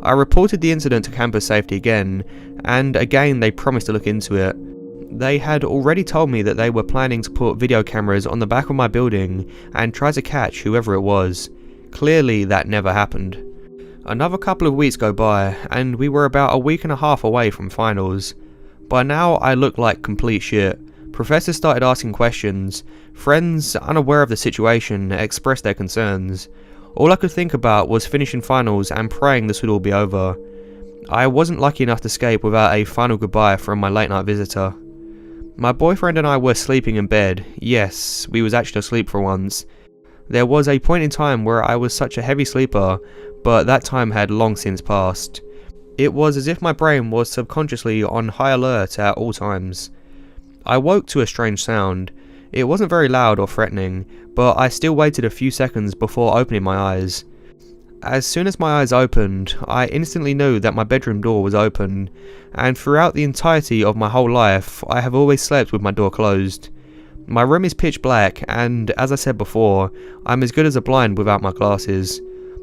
I reported the incident to campus safety again, and again they promised to look into it. They had already told me that they were planning to put video cameras on the back of my building and try to catch whoever it was. Clearly that never happened. Another couple of weeks go by, and we were about a week and a half away from finals. By now I looked like complete shit. Professors started asking questions. Friends, unaware of the situation, expressed their concerns. All I could think about was finishing finals and praying this would all be over. I wasn't lucky enough to escape without a final goodbye from my late night visitor. My boyfriend and I were sleeping in bed. Yes, we was actually asleep for once. There was a point in time where I was such a heavy sleeper, but that time had long since passed. It was as if my brain was subconsciously on high alert at all times. I woke to a strange sound. It wasn't very loud or threatening, but I still waited a few seconds before opening my eyes. As soon as my eyes opened, I instantly knew that my bedroom door was open, and throughout the entirety of my whole life, I have always slept with my door closed. My room is pitch black, and as I said before, I'm as good as a blind without my glasses.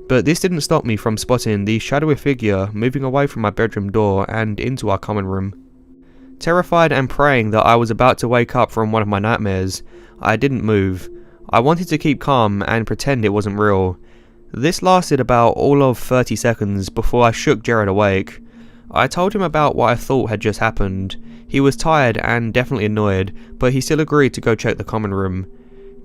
But this didn't stop me from spotting the shadowy figure moving away from my bedroom door and into our common room. Terrified and praying that I was about to wake up from one of my nightmares, I didn't move. I wanted to keep calm and pretend it wasn't real. This lasted about all of 30 seconds before I shook Jared awake. I told him about what I thought had just happened. He was tired and definitely annoyed, but he still agreed to go check the common room.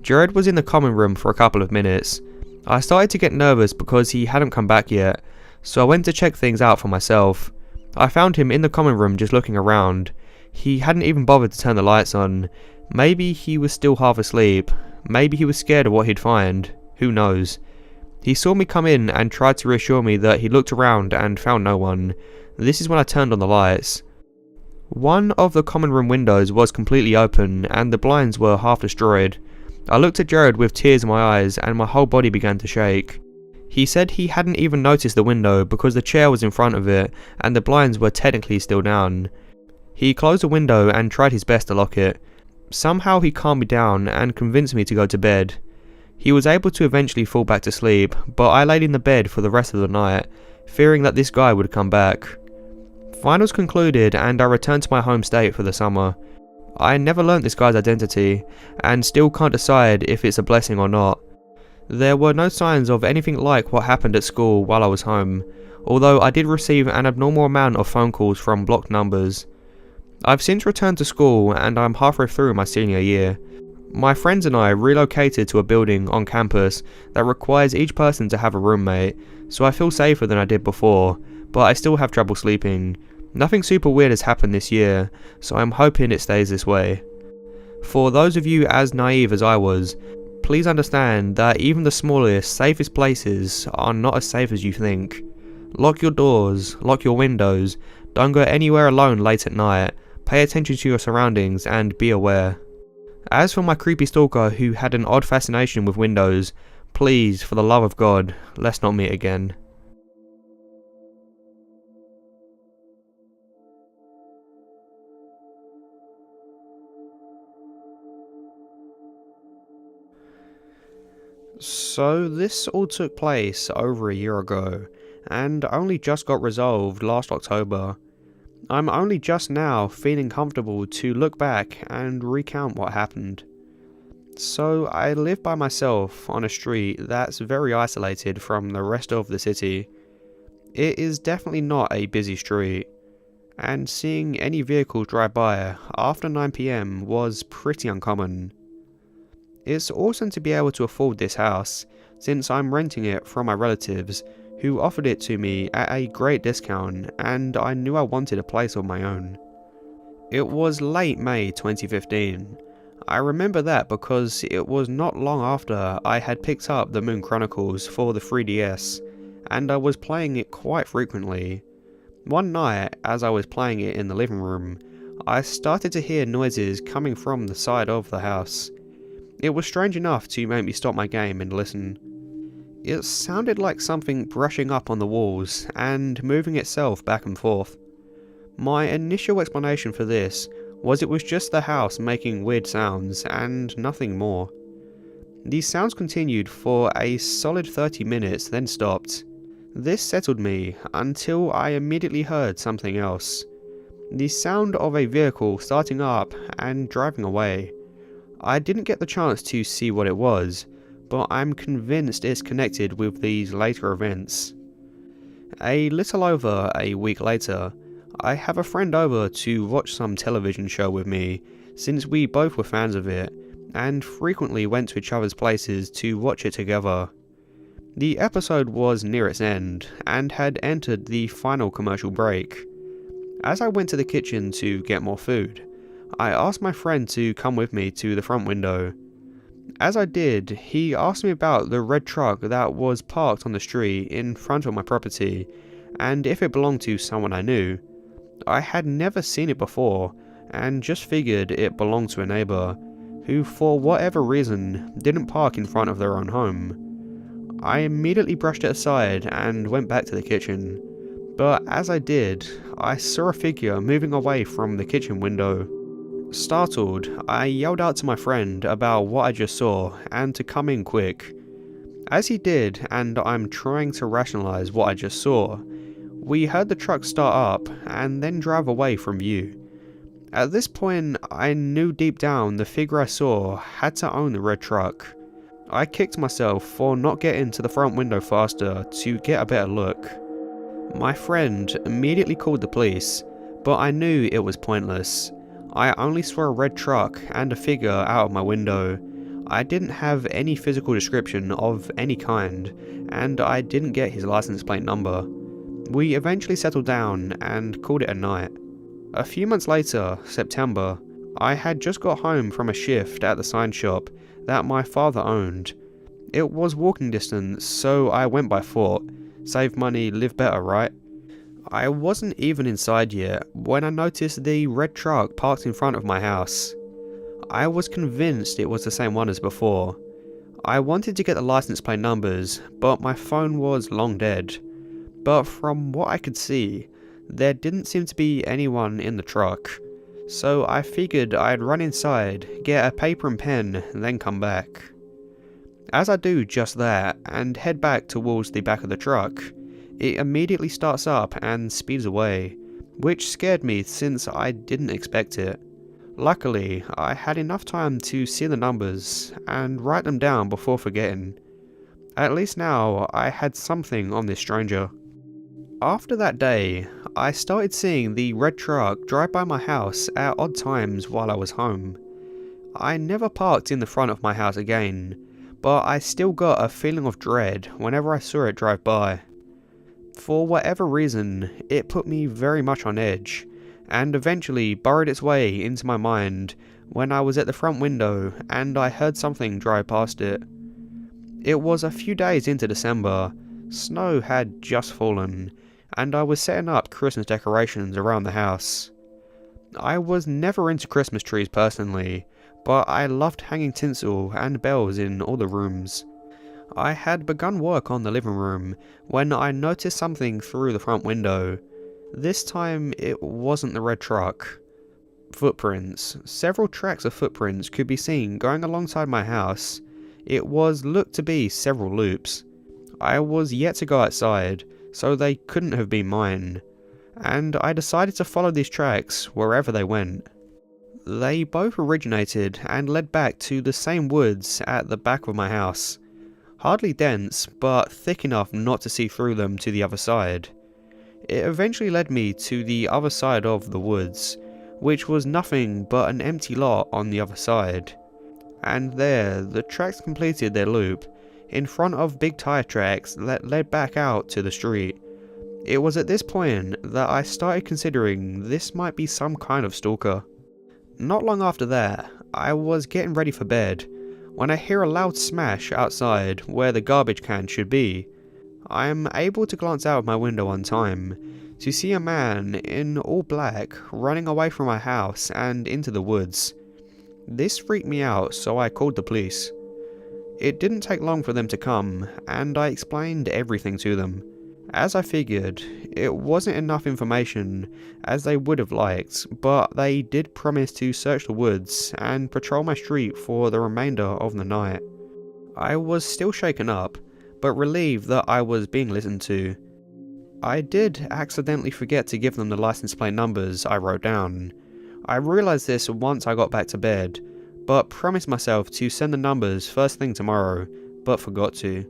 Jared was in the common room for a couple of minutes. I started to get nervous because he hadn't come back yet, so I went to check things out for myself. I found him in the common room just looking around. He hadn't even bothered to turn the lights on. Maybe he was still half asleep. Maybe he was scared of what he'd find. Who knows? He saw me come in and tried to reassure me that he looked around and found no one. This is when I turned on the lights. One of the common room windows was completely open and the blinds were half destroyed. I looked at Jared with tears in my eyes and my whole body began to shake. He said he hadn't even noticed the window because the chair was in front of it and the blinds were technically still down. He closed the window and tried his best to lock it. Somehow he calmed me down and convinced me to go to bed. He was able to eventually fall back to sleep, but I laid in the bed for the rest of the night, fearing that this guy would come back. Finals concluded and I returned to my home state for the summer. I never learnt this guy's identity, and still can't decide if it's a blessing or not. There were no signs of anything like what happened at school while I was home, although I did receive an abnormal amount of phone calls from blocked numbers. I've since returned to school and I'm halfway through my senior year. My friends and I relocated to a building on campus that requires each person to have a roommate, so I feel safer than I did before, but I still have trouble sleeping. Nothing super weird has happened this year, so I'm hoping it stays this way. For those of you as naive as I was, please understand that even the smallest, safest places are not as safe as you think. Lock your doors, lock your windows, don't go anywhere alone late at night, pay attention to your surroundings and be aware. As for my creepy stalker who had an odd fascination with windows, please, for the love of God, let's not meet again. So this all took place over a year ago, and only just got resolved last October. I'm only just now feeling comfortable to look back and recount what happened. So I live by myself on a street that's very isolated from the rest of the city. It is definitely not a busy street, and seeing any vehicles drive by after 9 PM was pretty uncommon. It's awesome to be able to afford this house, since I'm renting it from my relatives, who offered it to me at a great discount, and I knew I wanted a place of my own. It was late May 2015. I remember that because it was not long after I had picked up the Moon Chronicles for the 3DS, and I was playing it quite frequently. One night, as I was playing it in the living room, I started to hear noises coming from the side of the house. It was strange enough to make me stop my game and listen. It sounded like something brushing up on the walls and moving itself back and forth. My initial explanation for this was it was just the house making weird sounds and nothing more. These sounds continued for a solid 30 minutes then stopped. This settled me until I immediately heard something else. The sound of a vehicle starting up and driving away. I didn't get the chance to see what it was, but I'm convinced it's connected with these later events. A little over a week later, I have a friend over to watch some television show with me, since we both were fans of it, and frequently went to each other's places to watch it together. The episode was near its end, and had entered the final commercial break. As I went to the kitchen to get more food, I asked my friend to come with me to the front window. As I did, he asked me about the red truck that was parked on the street in front of my property, and if it belonged to someone I knew. I had never seen it before, and just figured it belonged to a neighbour, who for whatever reason didn't park in front of their own home. I immediately brushed it aside and went back to the kitchen, but as I did, I saw a figure moving away from the kitchen window. Startled, I yelled out to my friend about what I just saw and to come in quick. As he did, and I'm trying to rationalize what I just saw, we heard the truck start up and then drive away from view. At this point, I knew deep down the figure I saw had to own the red truck. I kicked myself for not getting to the front window faster to get a better look. My friend immediately called the police, but I knew it was pointless. I only saw a red truck and a figure out of my window. I didn't have any physical description of any kind, and I didn't get his license plate number. We eventually settled down and called it a night. A few months later, September, I had just got home from a shift at the sign shop that my father owned. It was walking distance, so I went by foot. Save money, live better, right? I wasn't even inside yet when I noticed the red truck parked in front of my house. I was convinced it was the same one as before. I wanted to get the license plate numbers, but my phone was long dead. But from what I could see, there didn't seem to be anyone in the truck. So I figured I'd run inside, get a paper and pen, then come back. As I do just that, and head back towards the back of the truck, it immediately starts up and speeds away, which scared me since I didn't expect it. Luckily, I had enough time to see the numbers and write them down before forgetting. At least now, I had something on this stranger. After that day, I started seeing the red truck drive by my house at odd times while I was home. I never parked in the front of my house again, but I still got a feeling of dread whenever I saw it drive by. For whatever reason, it put me very much on edge, and eventually burrowed its way into my mind when I was at the front window and I heard something drive past it. It was a few days into December, snow had just fallen, and I was setting up Christmas decorations around the house. I was never into Christmas trees personally, but I loved hanging tinsel and bells in all the rooms. I had begun work on the living room when I noticed something through the front window. This time it wasn't the red truck. Footprints. Several tracks of footprints could be seen going alongside my house. It was looked to be several loops. I was yet to go outside, so they couldn't have been mine, and I decided to follow these tracks wherever they went. They both originated and led back to the same woods at the back of my house. Hardly dense, but thick enough not to see through them to the other side. It eventually led me to the other side of the woods, which was nothing but an empty lot on the other side. And there, the tracks completed their loop, in front of big tire tracks that led back out to the street. It was at this point that I started considering this might be some kind of stalker. Not long after that, I was getting ready for bed, when I hear a loud smash outside where the garbage can should be. I am able to glance out of my window on time to see a man in all black running away from my house and into the woods. This freaked me out, so I called the police. It didn't take long for them to come, and I explained everything to them. As I figured, it wasn't enough information as they would have liked, but they did promise to search the woods and patrol my street for the remainder of the night. I was still shaken up, but relieved that I was being listened to. I did accidentally forget to give them the license plate numbers I wrote down. I realised this once I got back to bed, but promised myself to send the numbers first thing tomorrow, but forgot to.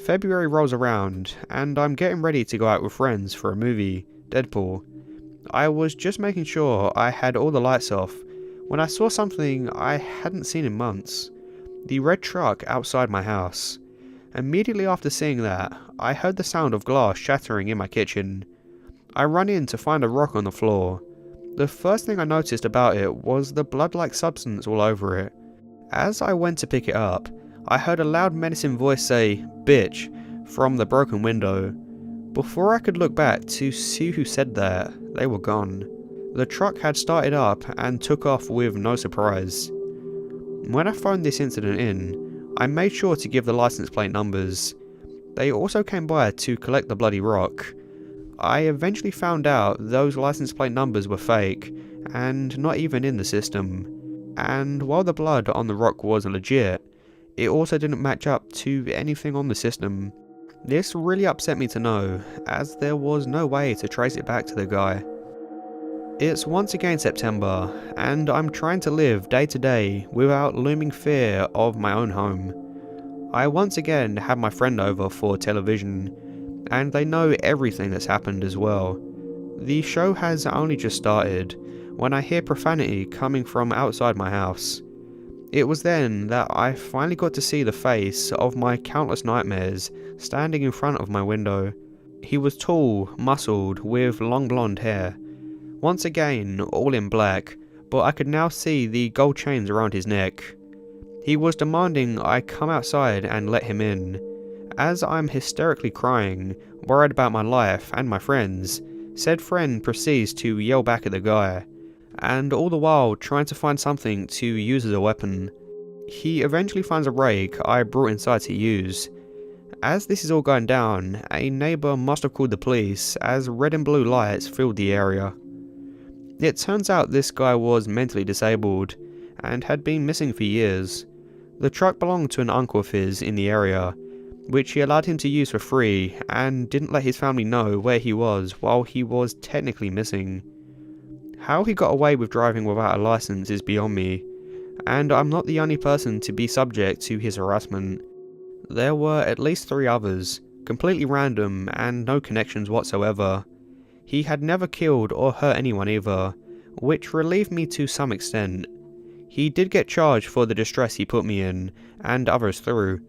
February rolls around, and I'm getting ready to go out with friends for a movie, Deadpool. I was just making sure I had all the lights off, when I saw something I hadn't seen in months. The red truck outside my house. Immediately after seeing that, I heard the sound of glass shattering in my kitchen. I ran in to find a rock on the floor. The first thing I noticed about it was the blood-like substance all over it. As I went to pick it up, I heard a loud menacing voice say, "Bitch," from the broken window. Before I could look back to see who said that, they were gone. The truck had started up and took off with no surprise. When I phoned this incident in, I made sure to give the license plate numbers. They also came by to collect the bloody rock. I eventually found out those license plate numbers were fake, and not even in the system. And while the blood on the rock was legit, it also didn't match up to anything on the system. This really upset me to know, as there was no way to trace it back to the guy. It's once again September, and I'm trying to live day to day without looming fear of my own home. I once again had my friend over for television, and they know everything that's happened as well. The show has only just started, when I hear profanity coming from outside my house. It was then that I finally got to see the face of my countless nightmares standing in front of my window. He was tall, muscled, with long blonde hair. Once again, all in black, but I could now see the gold chains around his neck. He was demanding I come outside and let him in. As I'm hysterically crying, worried about my life and my friends, said friend proceeds to yell back at the guy, and all the while trying to find something to use as a weapon. He eventually finds a rake I brought inside to use. As this is all going down, a neighbour must have called the police as red and blue lights filled the area. It turns out this guy was mentally disabled and had been missing for years. The truck belonged to an uncle of his in the area, which he allowed him to use for free and didn't let his family know where he was while he was technically missing. How he got away with driving without a license is beyond me, and I'm not the only person to be subject to his harassment. There were at least 3 others, completely random and no connections whatsoever. He had never killed or hurt anyone either, which relieved me to some extent. He did get charged for the distress he put me in, and others through,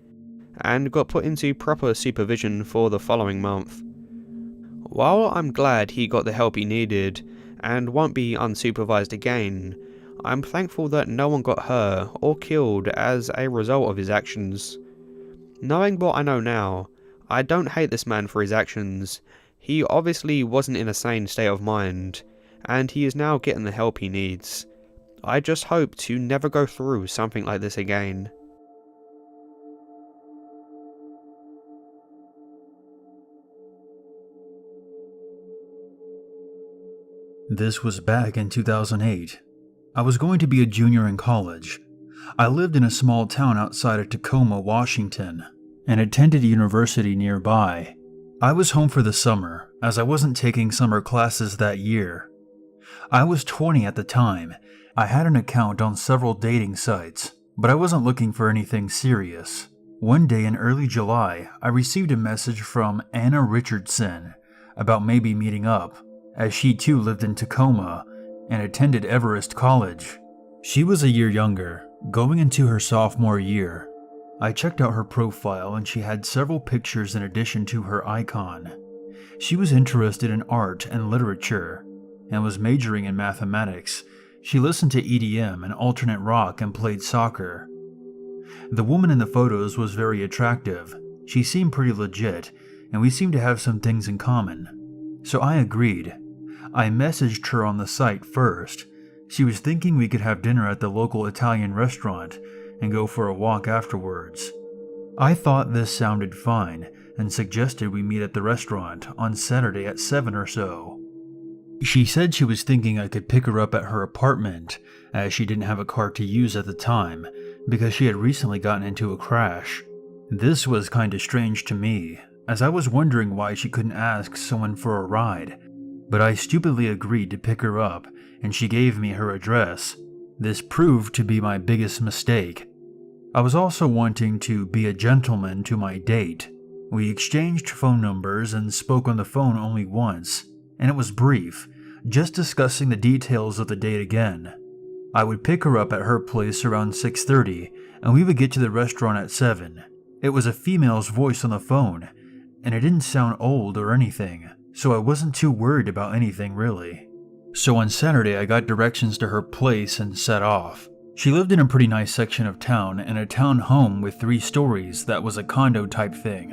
and got put into proper supervision for the following month. While I'm glad he got the help he needed, and won't be unsupervised again, I'm thankful that no one got hurt or killed as a result of his actions. Knowing what I know now, I don't hate this man for his actions. He obviously wasn't in a sane state of mind, and he is now getting the help he needs. I just hope to never go through something like this again. This was back in 2008. I was going to be a junior in college. I lived in a small town outside of Tacoma, Washington, and attended a university nearby. I was home for the summer, as I wasn't taking summer classes that year. I was 20 at the time. I had an account on several dating sites, but I wasn't looking for anything serious. One day in early July, I received a message from Anna Richardson about maybe meeting up, as she too lived in Tacoma and attended Everest College. She was a year younger, going into her sophomore year. I checked out her profile and she had several pictures in addition to her icon. She was interested in art and literature and was majoring in mathematics. She listened to EDM and alternate rock and played soccer. The woman in the photos was very attractive. She seemed pretty legit and we seemed to have some things in common. So I agreed. I messaged her on the site first. She was thinking we could have dinner at the local Italian restaurant and go for a walk afterwards. I thought this sounded fine and suggested we meet at the restaurant on Saturday at 7 or so. She said she was thinking I could pick her up at her apartment as she didn't have a car to use at the time because she had recently gotten into a crash. This was kinda strange to me, as I was wondering why she couldn't ask someone for a ride. But I stupidly agreed to pick her up, and she gave me her address. This proved to be my biggest mistake. I was also wanting to be a gentleman to my date. We exchanged phone numbers and spoke on the phone only once, and it was brief, just discussing the details of the date again. I would pick her up at her place around 6:30, and we would get to the restaurant at 7. It was a female's voice on the phone, and it didn't sound old or anything, so I wasn't too worried about anything really. So on Saturday I got directions to her place and set off. She lived in a pretty nice section of town in a town home with 3 stories that was a condo type thing.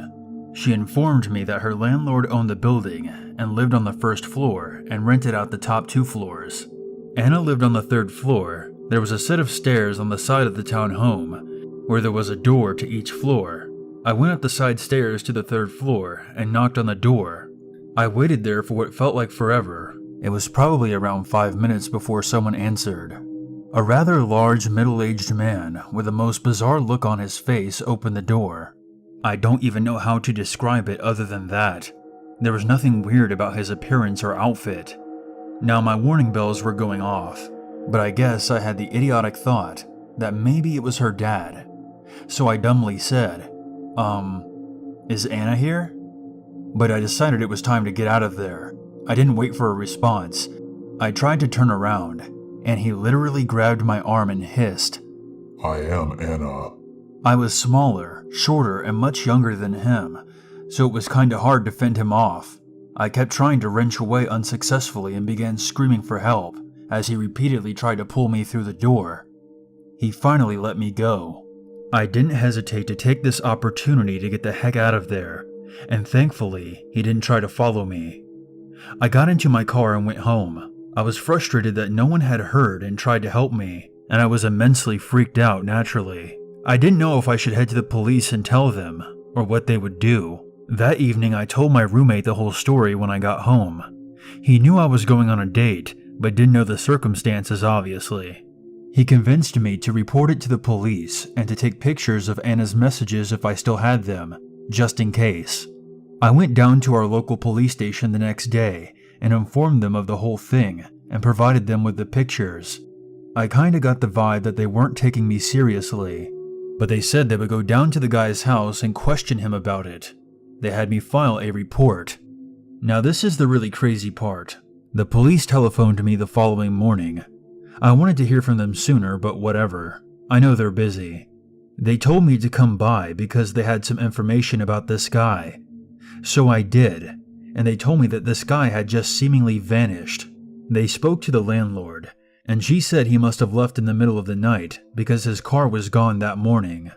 She informed me that her landlord owned the building and lived on the first floor and rented out the top 2 floors. Anna lived on the 3rd floor. There was a set of stairs on the side of the town home where there was a door to each floor. I went up the side stairs to the 3rd floor and knocked on the door. I waited there for what felt like forever. It was probably around 5 minutes before someone answered. A rather large middle-aged man with the most bizarre look on his face opened the door. I don't even know how to describe it other than that. There was nothing weird about his appearance or outfit. Now my warning bells were going off, but I guess I had the idiotic thought that maybe it was her dad. So I dumbly said, is Anna here? But I decided it was time to get out of there. I didn't wait for a response. I tried to turn around, and he literally grabbed my arm and hissed, I am Anna. I was smaller, shorter, and much younger than him, so it was kinda hard to fend him off. I kept trying to wrench away unsuccessfully and began screaming for help as he repeatedly tried to pull me through the door. He finally let me go. I didn't hesitate to take this opportunity to get the heck out of there, and thankfully, he didn't try to follow me. I got into my car and went home. I was frustrated that no one had heard and tried to help me, and I was immensely freaked out naturally. I didn't know if I should head to the police and tell them, or what they would do. That evening I told my roommate the whole story when I got home. He knew I was going on a date, but didn't know the circumstances obviously. He convinced me to report it to the police and to take pictures of Anna's messages if I still had them. just in case. I went down to our local police station the next day and informed them of the whole thing and provided them with the pictures. I kinda got the vibe that they weren't taking me seriously, but they said they would go down to the guy's house and question him about it. They had me file a report. Now this is the really crazy part. The police telephoned me the following morning. I wanted to hear from them sooner, but whatever. I know they're busy. They told me to come by because they had some information about this guy. So I did, and they told me that this guy had just seemingly vanished. They spoke to the landlord, and she said he must have left in the middle of the night because his car was gone that morning.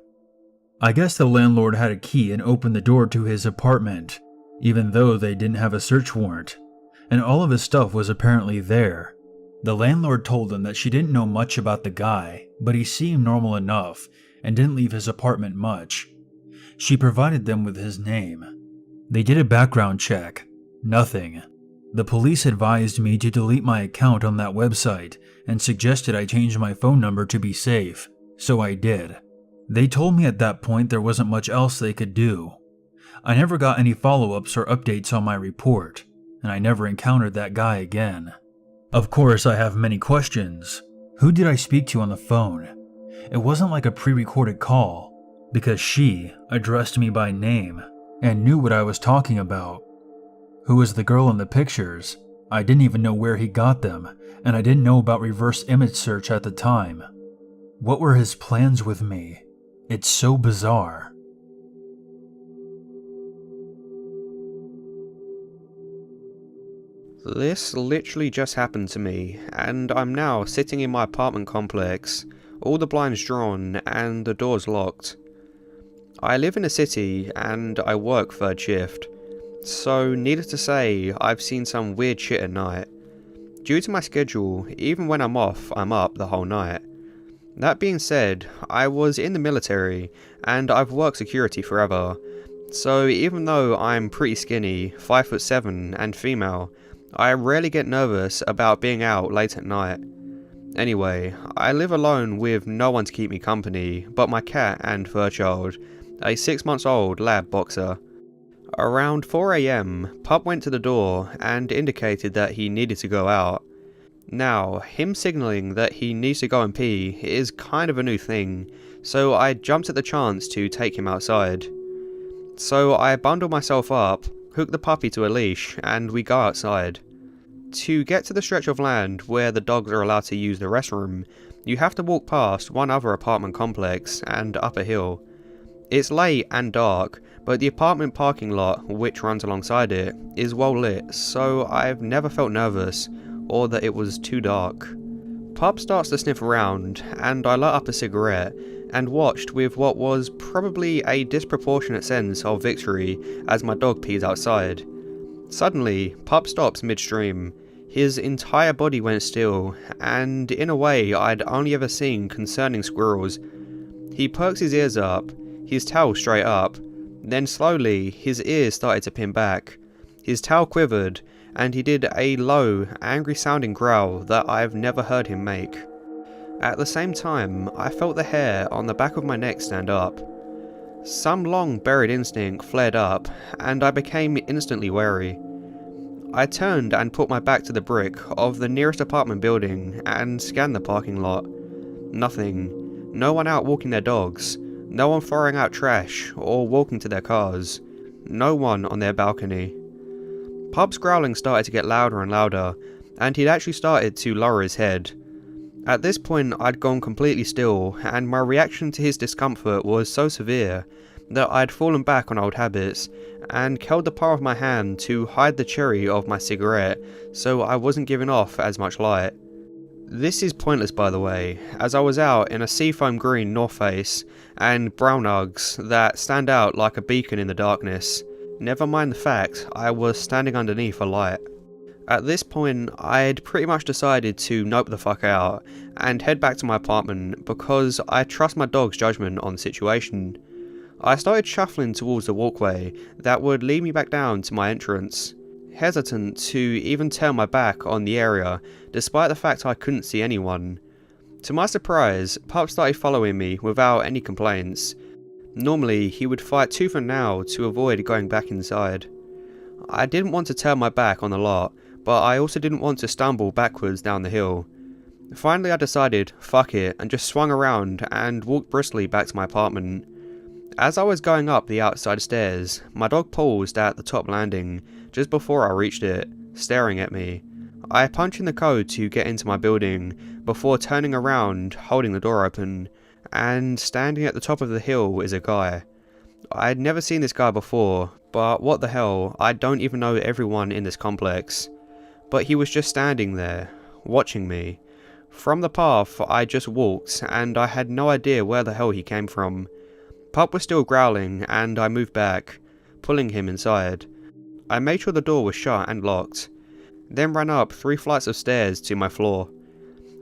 I guess the landlord had a key and opened the door to his apartment, even though they didn't have a search warrant, and all of his stuff was apparently there. The landlord told them that she didn't know much about the guy, but he seemed normal enough and didn't leave his apartment much. She provided them with his name. They did a background check. Nothing. The police advised me to delete my account on that website and suggested I change my phone number to be safe, so I did. They told me at that point there wasn't much else they could do. I never got any follow-ups or updates on my report, and I never encountered that guy again. Of course, I have many questions. Who did I speak to on the phone? It wasn't like a pre-recorded call, because she addressed me by name and knew what I was talking about. Who was the girl in the pictures? I didn't even know where he got them, and I didn't know about reverse image search at the time. What were his plans with me? It's so bizarre. This literally just happened to me, and I'm now sitting in my apartment complex, all the blinds drawn and the doors locked. I live in a city and I work third shift, so needless to say, I've seen some weird shit at night. Due to my schedule, even when I'm off, I'm up the whole night. That being said, I was in the military and I've worked security forever, so even though I'm pretty skinny, 5'7" and female, I rarely get nervous about being out late at night. Anyway, I live alone with no one to keep me company but my cat and fur child, a 6-month-old lab boxer. Around 4 AM, Pup went to the door and indicated that he needed to go out. Now, him signalling that he needs to go and pee is kind of a new thing, so I jumped at the chance to take him outside. So I bundled myself up, hook the puppy to a leash, and we go outside. To get to the stretch of land where the dogs are allowed to use the restroom, you have to walk past one other apartment complex and up a hill. It's late and dark, but the apartment parking lot, which runs alongside it, is well lit, so I've never felt nervous, or that it was too dark. Pup starts to sniff around, and I light up a cigarette, and watched with what was probably a disproportionate sense of victory as my dog pees outside. Suddenly, Pup stops midstream. His entire body went still, and in a way I'd only ever seen concerning squirrels. He perks his ears up, his tail straight up, then slowly his ears started to pin back. His tail quivered, and he did a low, angry sounding growl that I've never heard him make. At the same time, I felt the hair on the back of my neck stand up. Some long buried instinct flared up, and I became instantly wary. I turned and put my back to the brick of the nearest apartment building and scanned the parking lot. Nothing. No one out walking their dogs. No one throwing out trash or walking to their cars. No one on their balcony. Pup's growling started to get louder and louder, and he'd actually started to lower his head. At this point I'd gone completely still, and my reaction to his discomfort was so severe that I'd fallen back on old habits and held the palm of my hand to hide the cherry of my cigarette so I wasn't giving off as much light. This is pointless, by the way, as I was out in a seafoam green North Face and brown Uggs that stand out like a beacon in the darkness. Never mind the fact I was standing underneath a light. At this point, I'd pretty much decided to nope the fuck out and head back to my apartment because I trust my dog's judgment on the situation. I started shuffling towards the walkway that would lead me back down to my entrance, hesitant to even turn my back on the area despite the fact I couldn't see anyone. To my surprise, Pup started following me without any complaints. Normally, he would fight tooth and nail to avoid going back inside. I didn't want to turn my back on the lot, but I also didn't want to stumble backwards down the hill. Finally I decided, fuck it, and just swung around and walked briskly back to my apartment. As I was going up the outside stairs, my dog paused at the top landing, just before I reached it, staring at me. I punched in the code to get into my building, before turning around, holding the door open, and standing at the top of the hill is a guy. I'd never seen this guy before, but what the hell, I don't even know everyone in this complex. But he was just standing there, watching me. From the path I just walked, and I had no idea where the hell he came from. Pup was still growling, and I moved back, pulling him inside. I made sure the door was shut and locked, then ran up 3 flights of stairs to my floor.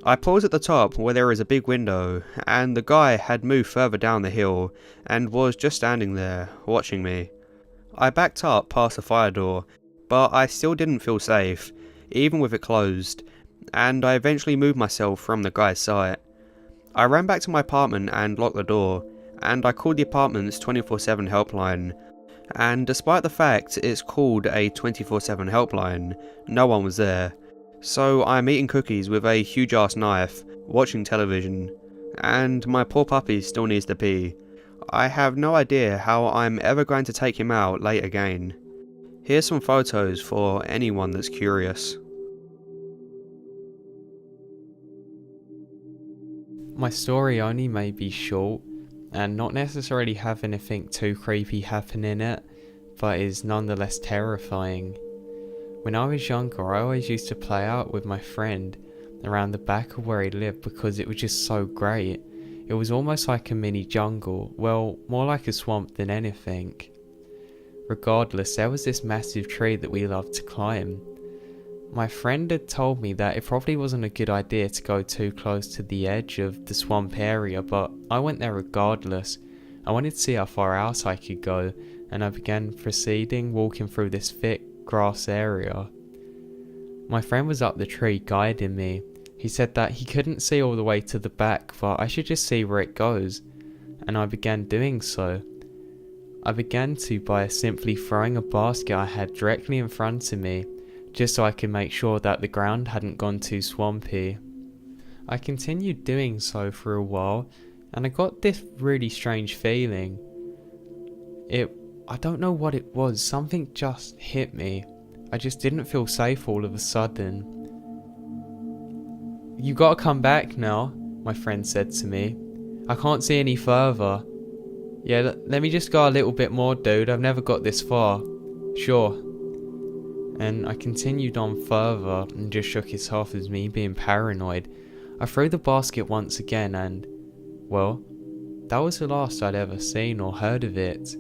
I paused at the top where there is a big window, and the guy had moved further down the hill, and was just standing there, watching me. I backed up past the fire door, but I still didn't feel safe, even with it closed, and I eventually moved myself from the guy's sight. I ran back to my apartment and locked the door, and I called the apartment's 24/7 helpline, and despite the fact it's called a 24/7 helpline, no one was there. So I'm eating cookies with a huge ass knife, watching television, and my poor puppy still needs to pee. I have no idea how I'm ever going to take him out late again. Here's some photos for anyone that's curious. My story only may be short, and not necessarily have anything too creepy happen in it, but is nonetheless terrifying. When I was younger, I always used to play out with my friend around the back of where he lived because it was just so great. It was almost like a mini jungle, well, more like a swamp than anything. Regardless, there was this massive tree that we loved to climb. My friend had told me that it probably wasn't a good idea to go too close to the edge of the swamp area, but I went there regardless. I wanted to see how far out I could go, and I began proceeding, walking through this thick grass area. My friend was up the tree guiding me. He said that he couldn't see all the way to the back, but I should just see where it goes, and I began doing so. I began to by simply throwing a basket I had directly in front of me, just so I could make sure that the ground hadn't gone too swampy. I continued doing so for a while, and I got this really strange feeling. I don't know what it was, something just hit me. I just didn't feel safe all of a sudden. "You gotta come back now," my friend said to me. "I can't see any further." "Yeah, let me just go a little bit more, dude, I've never got this far." "Sure." And I continued on further and just shook his off as me being paranoid. I threw the basket once again and, well, that was the last I'd ever seen or heard of it.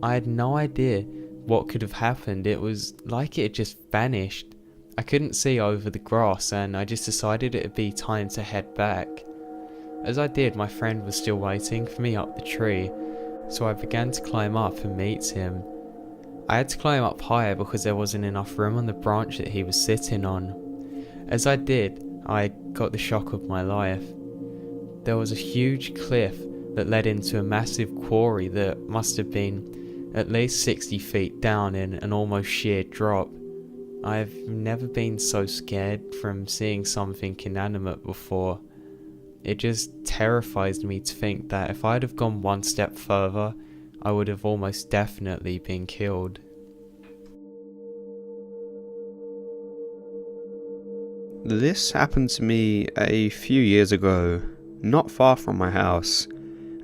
I had no idea what could have happened. It was like it had just vanished. I couldn't see over the grass, and I just decided it would be time to head back. As I did, my friend was still waiting for me up the tree, so I began to climb up and meet him. I had to climb up higher because there wasn't enough room on the branch that he was sitting on. As I did, I got the shock of my life. There was a huge cliff that led into a massive quarry that must have been at least 60 feet down in an almost sheer drop. I've never been so scared from seeing something inanimate before. It just terrifies me to think that if I'd have gone one step further, I would have almost definitely been killed. This happened to me a few years ago, not far from my house,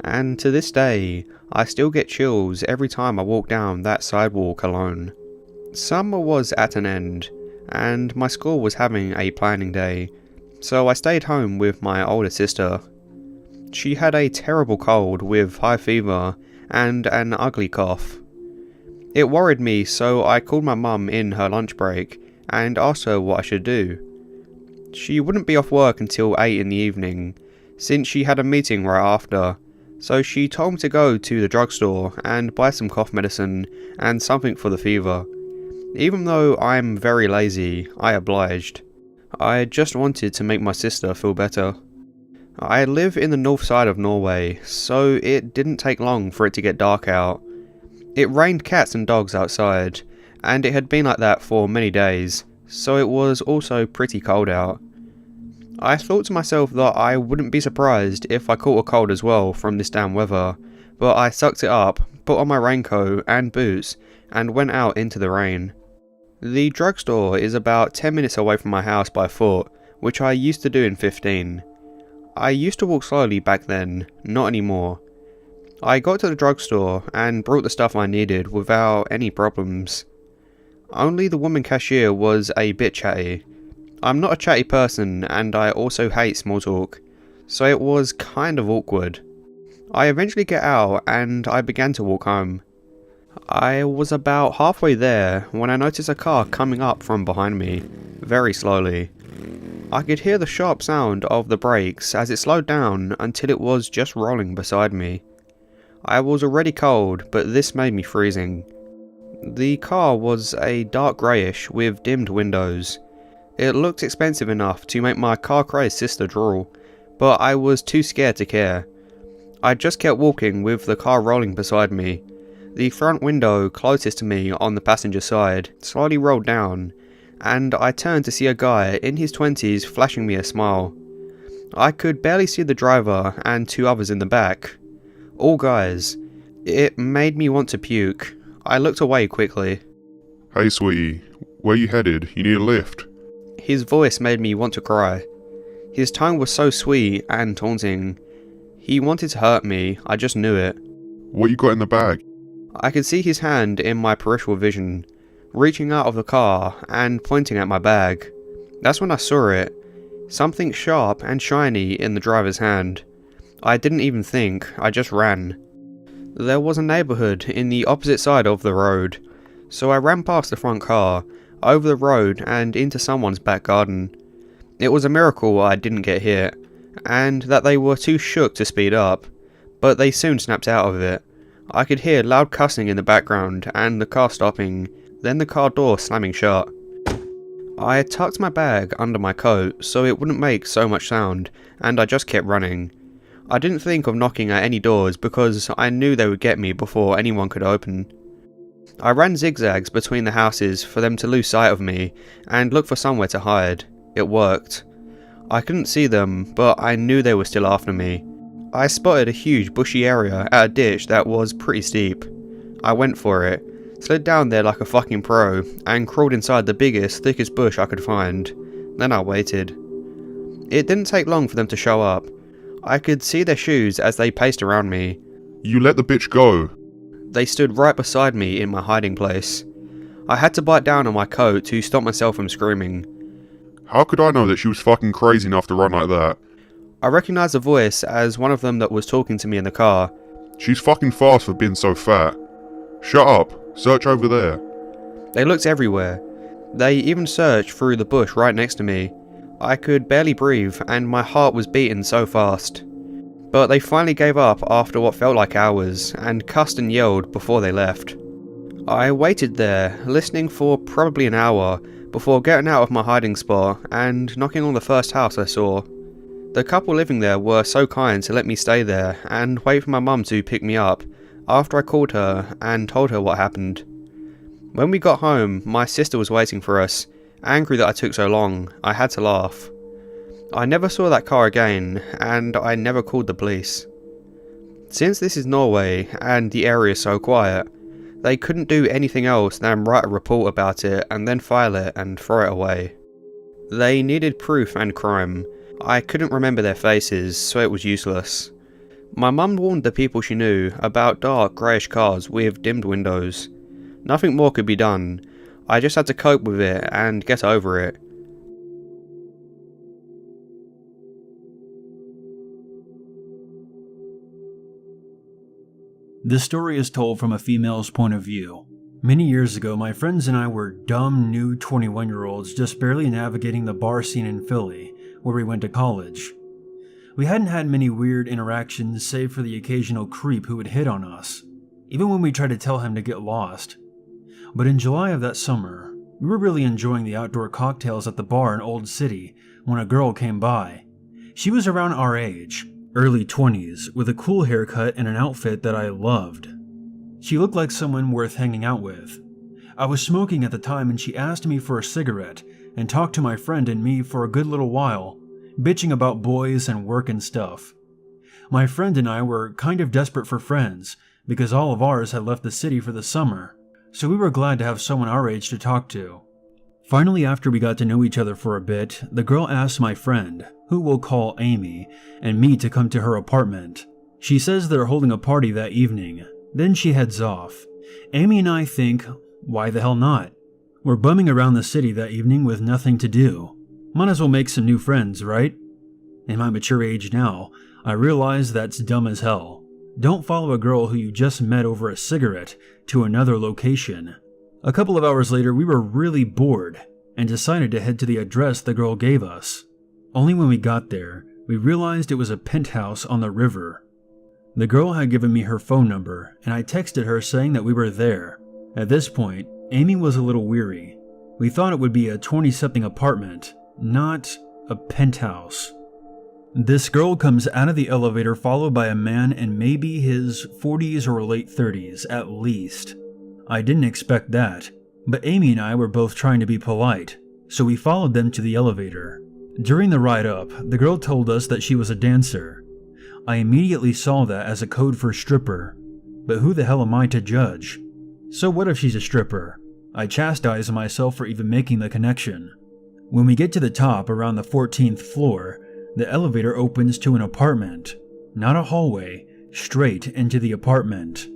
and to this day, I still get chills every time I walk down that sidewalk alone. Summer was at an end, and my school was having a planning day, so I stayed home with my older sister. She had a terrible cold with high fever and an ugly cough. It worried me, so I called my mum in her lunch break and asked her what I should do. She wouldn't be off work until 8 in the evening, since she had a meeting right after, so she told me to go to the drugstore and buy some cough medicine and something for the fever. Even though I'm very lazy, I obliged. I just wanted to make my sister feel better. I live in the north side of Norway, so it didn't take long for it to get dark out. It rained cats and dogs outside, and it had been like that for many days, so it was also pretty cold out. I thought to myself that I wouldn't be surprised if I caught a cold as well from this damn weather, but I sucked it up, put on my raincoat and boots, and went out into the rain. The drugstore is about 10 minutes away from my house by foot, which I used to do in 15. I used to walk slowly back then, not anymore. I got to the drugstore and brought the stuff I needed without any problems. Only the woman cashier was a bit chatty. I'm not a chatty person, and I also hate small talk, so it was kind of awkward. I eventually get out and I began to walk home. I was about halfway there when I noticed a car coming up from behind me, very slowly. I could hear the sharp sound of the brakes as it slowed down until it was just rolling beside me. I was already cold, but this made me freezing. The car was a dark greyish with dimmed windows. It looked expensive enough to make my car-crazed sister drool, but I was too scared to care. I just kept walking with the car rolling beside me. The front window closest to me on the passenger side slowly rolled down, and I turned to see a guy in his 20s flashing me a smile. I could barely see the driver and two others in the back. All guys. It made me want to puke. I looked away quickly. Hey sweetie, where you headed? You need a lift? His voice made me want to cry. His tongue was so sweet and taunting. He wanted to hurt me, I just knew it. What you got in the bag? I could see his hand in my peripheral vision, reaching out of the car and pointing at my bag. That's when I saw it. Something sharp and shiny in the driver's hand. I didn't even think, I just ran. There was a neighbourhood in the opposite side of the road, so I ran past the front car, over the road and into someone's back garden. It was a miracle I didn't get hit, and that they were too shook to speed up, but they soon snapped out of it. I could hear loud cussing in the background and the car stopping, then the car door slamming shut. I tucked my bag under my coat so it wouldn't make so much sound, and I just kept running. I didn't think of knocking at any doors because I knew they would get me before anyone could open. I ran zigzags between the houses for them to lose sight of me and look for somewhere to hide. It worked. I couldn't see them, but I knew they were still after me. I spotted a huge bushy area at a ditch that was pretty steep. I went for it, slid down there like a fucking pro, and crawled inside the biggest, thickest bush I could find. Then I waited. It didn't take long for them to show up. I could see their shoes as they paced around me. You let the bitch go. They stood right beside me in my hiding place. I had to bite down on my coat to stop myself from screaming. How could I know that she was fucking crazy enough to run like that? I recognised the voice as one of them that was talking to me in the car. She's fucking fast for being so fat. Shut up. Search over there. They looked everywhere. They even searched through the bush right next to me. I could barely breathe and my heart was beating so fast. But they finally gave up after what felt like hours and cussed and yelled before they left. I waited there, listening for probably an hour before getting out of my hiding spot and knocking on the first house I saw. The couple living there were so kind to let me stay there and wait for my mum to pick me up after I called her and told her what happened. When we got home, my sister was waiting for us, angry that I took so long. I had to laugh. I never saw that car again, and I never called the police. Since this is Norway, and the area is so quiet, they couldn't do anything else than write a report about it and then file it and throw it away. They needed proof and crime. I couldn't remember their faces, so it was useless. My mum warned the people she knew about dark greyish cars with dimmed windows. Nothing more could be done. I just had to cope with it and get over it. This story is told from a female's point of view. Many years ago, my friends and I were dumb, new 21-year-olds just barely navigating the bar scene in Philly, where we went to college. We hadn't had many weird interactions save for the occasional creep who would hit on us, even when we tried to tell him to get lost. But in July of that summer, we were really enjoying the outdoor cocktails at the bar in Old City when a girl came by. She was around our age, early 20s, with a cool haircut and an outfit that I loved. She looked like someone worth hanging out with. I was smoking at the time and she asked me for a cigarette and talked to my friend and me for a good little while, bitching about boys and work and stuff. My friend and I were kind of desperate for friends because all of ours had left the city for the summer, so we were glad to have someone our age to talk to. Finally, after we got to know each other for a bit, the girl asked my friend, who we'll call Amy, and me to come to her apartment. She says they're holding a party that evening. Then she heads off. Amy and I think, why the hell not? We're bumming around the city that evening with nothing to do. Might as well make some new friends, right? In my mature age now, I realize that's dumb as hell. Don't follow a girl who you just met over a cigarette to another location. A couple of hours later, we were really bored and decided to head to the address the girl gave us. Only when we got there, we realized it was a penthouse on the river. The girl had given me her phone number, and I texted her saying that we were there. At this point, Amy was a little weary. We thought it would be a 20-something apartment, not a penthouse. This girl comes out of the elevator followed by a man in maybe his 40s or late 30s at least. I didn't expect that, but Amy and I were both trying to be polite, so we followed them to the elevator. During the ride up, the girl told us that she was a dancer. I immediately saw that as a code for stripper, but who the hell am I to judge? So what if she's a stripper? I chastised myself for even making the connection. When we get to the top around the 14th floor, the elevator opens to an apartment, not a hallway, straight into the apartment.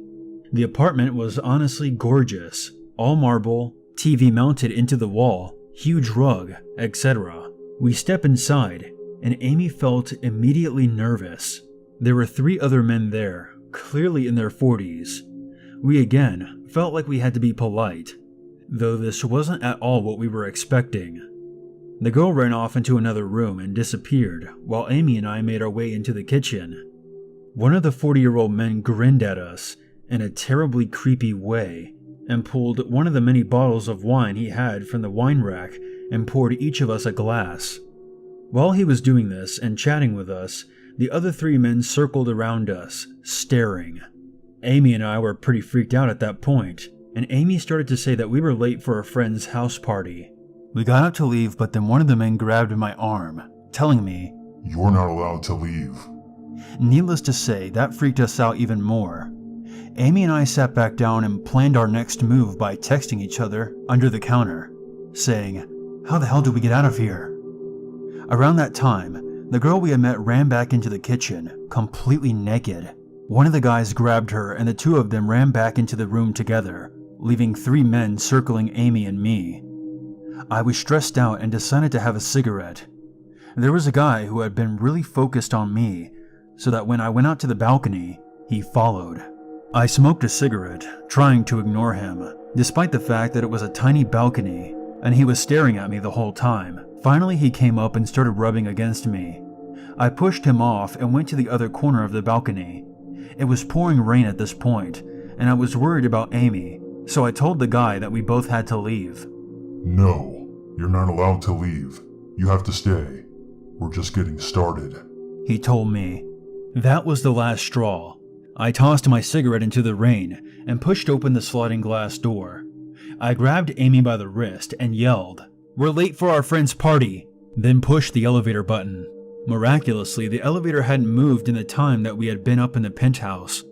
The apartment was honestly gorgeous, all marble, TV mounted into the wall, huge rug, etc. We step inside, and Amy felt immediately nervous. There were 3 other men there, clearly in their 40s. We again felt like we had to be polite, though this wasn't at all what we were expecting. The girl ran off into another room and disappeared, while Amy and I made our way into the kitchen. One of the 40-year-old men grinned at us in a terribly creepy way and pulled one of the many bottles of wine he had from the wine rack and poured each of us a glass. While he was doing this and chatting with us, the other 3 men circled around us, staring. Amy and I were pretty freaked out at that point, and Amy started to say that we were late for a friend's house party. We got up to leave, but then one of the men grabbed my arm, telling me, "You're not allowed to leave." Needless to say, that freaked us out even more. Amy and I sat back down and planned our next move by texting each other under the counter, saying, "How the hell do we get out of here?" Around that time, the girl we had met ran back into the kitchen, completely naked. One of the guys grabbed her and the 2 of them ran back into the room together, leaving 3 men circling Amy and me. I was stressed out and decided to have a cigarette. There was a guy who had been really focused on me, so that when I went out to the balcony, he followed. I smoked a cigarette, trying to ignore him, despite the fact that it was a tiny balcony, and he was staring at me the whole time. Finally, he came up and started rubbing against me. I pushed him off and went to the other corner of the balcony. It was pouring rain at this point, and I was worried about Amy, so I told the guy that we both had to leave. "No, you're not allowed to leave. You have to stay. We're just getting started," he told me. That was the last straw. I tossed my cigarette into the rain and pushed open the sliding glass door. I grabbed Amy by the wrist and yelled, "We're late for our friend's party," then pushed the elevator button. Miraculously, the elevator hadn't moved in the time that we had been up in the penthouse.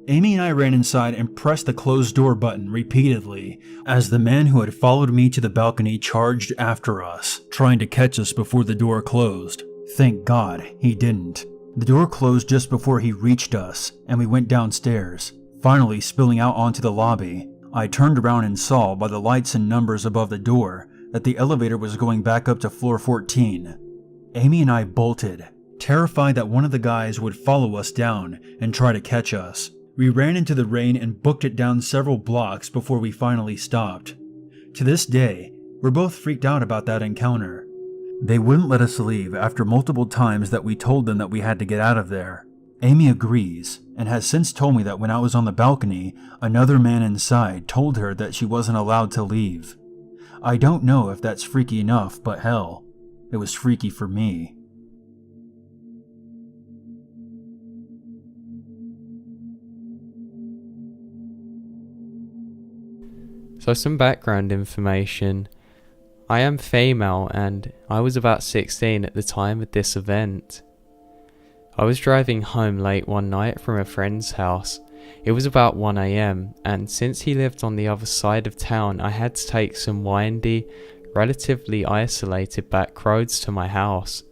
Amy and I ran inside and pressed the closed door button repeatedly as the man who had followed me to the balcony charged after us, trying to catch us before the door closed. Thank God he didn't. The door closed just before he reached us, and we went downstairs, finally spilling out onto the lobby. I turned around and saw by the lights and numbers above the door that the elevator was going back up to floor 14. Amy and I bolted, terrified that one of the guys would follow us down and try to catch us. We ran into the rain and booked it down several blocks before we finally stopped. To this day, we're both freaked out about that encounter. They wouldn't let us leave after multiple times that we told them that we had to get out of there. Amy agrees, and has since told me that when I was on the balcony, another man inside told her that she wasn't allowed to leave. I don't know if that's freaky enough, but hell, it was freaky for me. So some background information. I am female and I was about 16 at the time of this event. I was driving home late one night from a friend's house. It was about 1 AM, and since he lived on the other side of town, I had to take some windy, relatively isolated back roads to my house.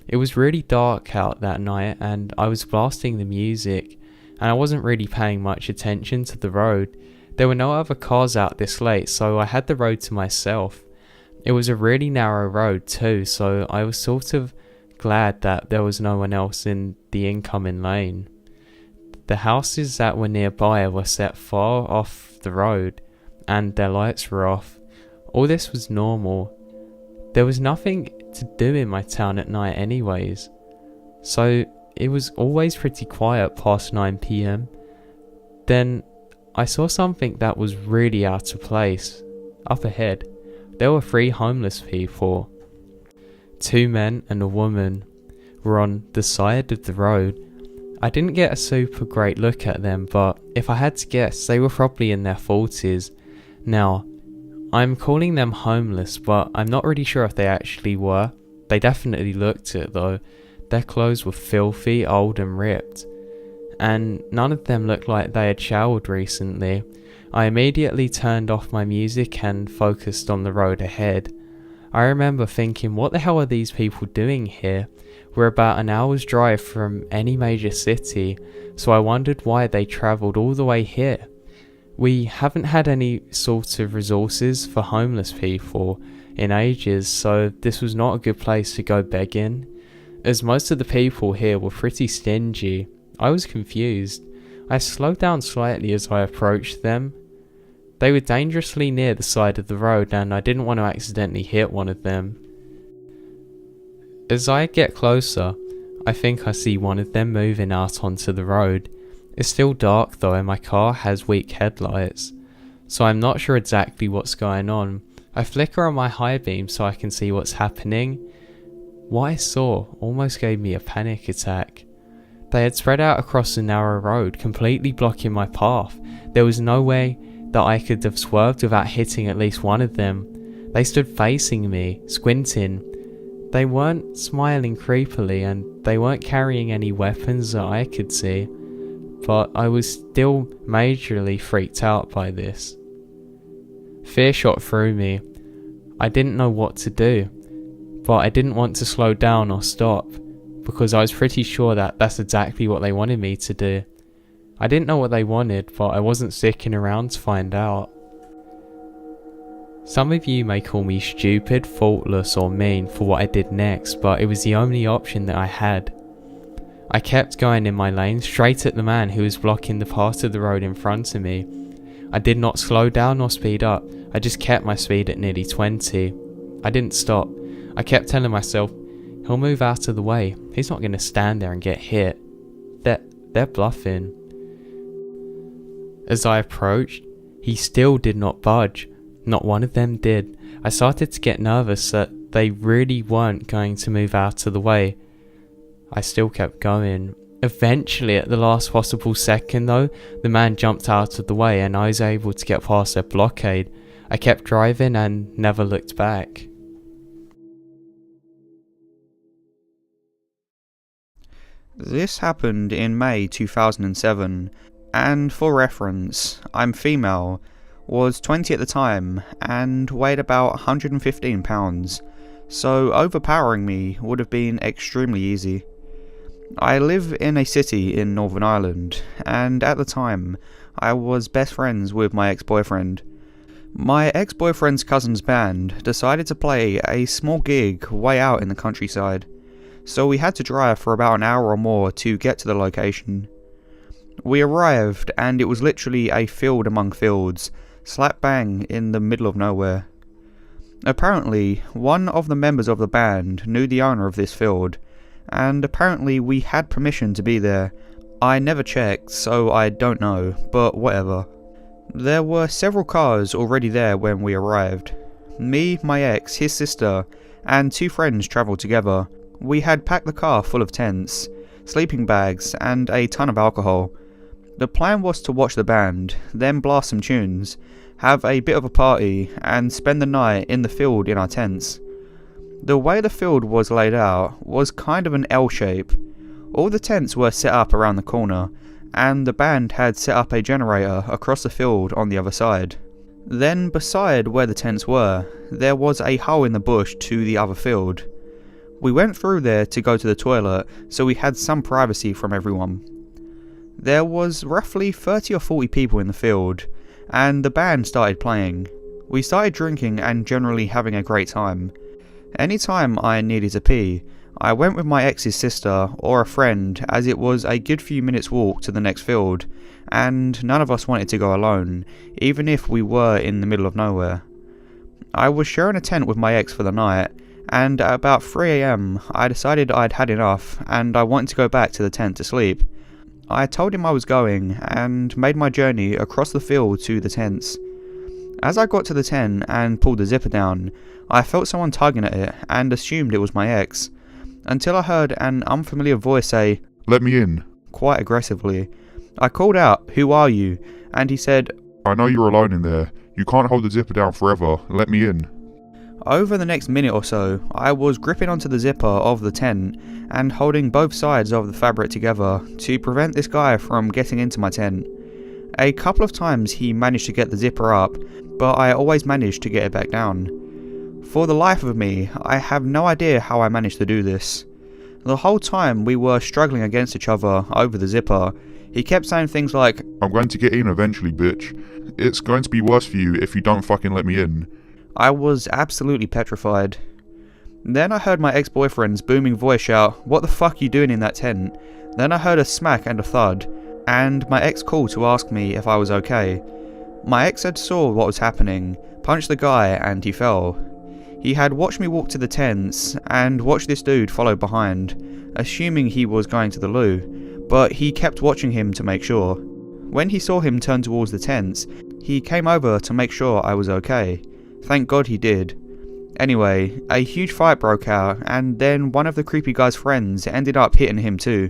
It was really dark out that night and I was blasting the music, and I wasn't really paying much attention to the road. There were no other cars out this late, so I had the road to myself. It was a really narrow road too, so I was sort of glad that there was no one else in the incoming lane. The houses that were nearby were set far off the road and their lights were off. All this was normal. There was nothing to do in my town at night anyways, so it was always pretty quiet past 9 PM. Then I saw something that was really out of place. Up ahead, there were 3 homeless people. 2 men and a woman were on the side of the road. I didn't get a super great look at them, but if I had to guess, they were probably in their 40s. Now, I'm calling them homeless, but I'm not really sure if they actually were. They definitely looked it though. Their clothes were filthy, old and ripped, and none of them looked like they had showered recently. I immediately turned off my music and focused on the road ahead. I remember thinking, what the hell are these people doing here? We're about an hour's drive from any major city, so I wondered why they travelled all the way here. We haven't had any sort of resources for homeless people in ages, so this was not a good place to go begging. As most of the people here were pretty stingy, I was confused. I slowed down slightly as I approached them. They were dangerously near the side of the road and I didn't want to accidentally hit one of them. As I get closer, I think I see one of them moving out onto the road. It's still dark though and my car has weak headlights, so I'm not sure exactly what's going on. I flicker on my high beam so I can see what's happening. What I saw almost gave me a panic attack. They had spread out across the narrow road, completely blocking my path. There was no way that I could have swerved without hitting at least one of them. They stood facing me, squinting. They weren't smiling creepily and they weren't carrying any weapons that I could see, but I was still majorly freaked out by this. Fear shot through me. I didn't know what to do, but I didn't want to slow down or stop, because I was pretty sure that that's exactly what they wanted me to do. I didn't know what they wanted, but I wasn't sticking around to find out. Some of you may call me stupid, thoughtless or mean for what I did next, but it was the only option that I had. I kept going in my lane straight at the man who was blocking the part of the road in front of me. I did not slow down or speed up, I just kept my speed at nearly 20. I didn't stop. I kept telling myself, he'll move out of the way, he's not going to stand there and get hit. They're bluffing. As I approached, he still did not budge. Not one of them did. I started to get nervous that they really weren't going to move out of the way. I still kept going. Eventually, at the last possible second though, the man jumped out of the way and I was able to get past their blockade. I kept driving and never looked back. This happened in May 2007, and for reference, I'm female, was 20 at the time, and weighed about 115 pounds, so overpowering me would have been extremely easy. I live in a city in Northern Ireland, and at the time, I was best friends with my ex-boyfriend. My ex-boyfriend's cousin's band decided to play a small gig way out in the countryside, so we had to drive for about an hour or more to get to the location. We arrived and it was literally a field among fields, slap bang in the middle of nowhere. Apparently, one of the members of the band knew the owner of this field, and apparently we had permission to be there. I never checked, so I don't know, but whatever. There were several cars already there when we arrived. Me, my ex, his sister, and 2 friends travelled together. We had packed the car full of tents, sleeping bags, and a ton of alcohol. The plan was to watch the band, then blast some tunes, have a bit of a party, and spend the night in the field in our tents. The way the field was laid out was kind of an L shape. All the tents were set up around the corner, and the band had set up a generator across the field on the other side. Then beside where the tents were, there was a hole in the bush to the other field. We went through there to go to the toilet, so we had some privacy from everyone. There was roughly 30 or 40 people in the field, and the band started playing. We started drinking and generally having a great time. Anytime I needed to pee, I went with my ex's sister or a friend, as it was a good few minutes walk to the next field, and none of us wanted to go alone, even if we were in the middle of nowhere. I was sharing a tent with my ex for the night, and at about 3 AM I decided I'd had enough and I wanted to go back to the tent to sleep. I told him I was going, and made my journey across the field to the tents. As I got to the tent and pulled the zipper down, I felt someone tugging at it and assumed it was my ex, until I heard an unfamiliar voice say, "Let me in." quite aggressively. I called out, "Who are you?" and he said, "I know you're alone in there. You can't hold the zipper down forever. Let me in." Over the next minute or so, I was gripping onto the zipper of the tent and holding both sides of the fabric together to prevent this guy from getting into my tent. A couple of times he managed to get the zipper up, but I always managed to get it back down. For the life of me, I have no idea how I managed to do this. The whole time we were struggling against each other over the zipper, he kept saying things like, "I'm going to get in eventually, bitch. It's going to be worse for you if you don't fucking let me in." I was absolutely petrified. Then I heard my ex-boyfriend's booming voice shout, "What the fuck are you doing in that tent?" Then I heard a smack and a thud, and my ex called to ask me if I was okay. My ex had saw what was happening, punched the guy, and he fell. He had watched me walk to the tents and watched this dude follow behind, assuming he was going to the loo, but he kept watching him to make sure. When he saw him turn towards the tents, he came over to make sure I was okay. Thank God he did. Anyway, a huge fight broke out, and then one of the creepy guy's friends ended up hitting him too.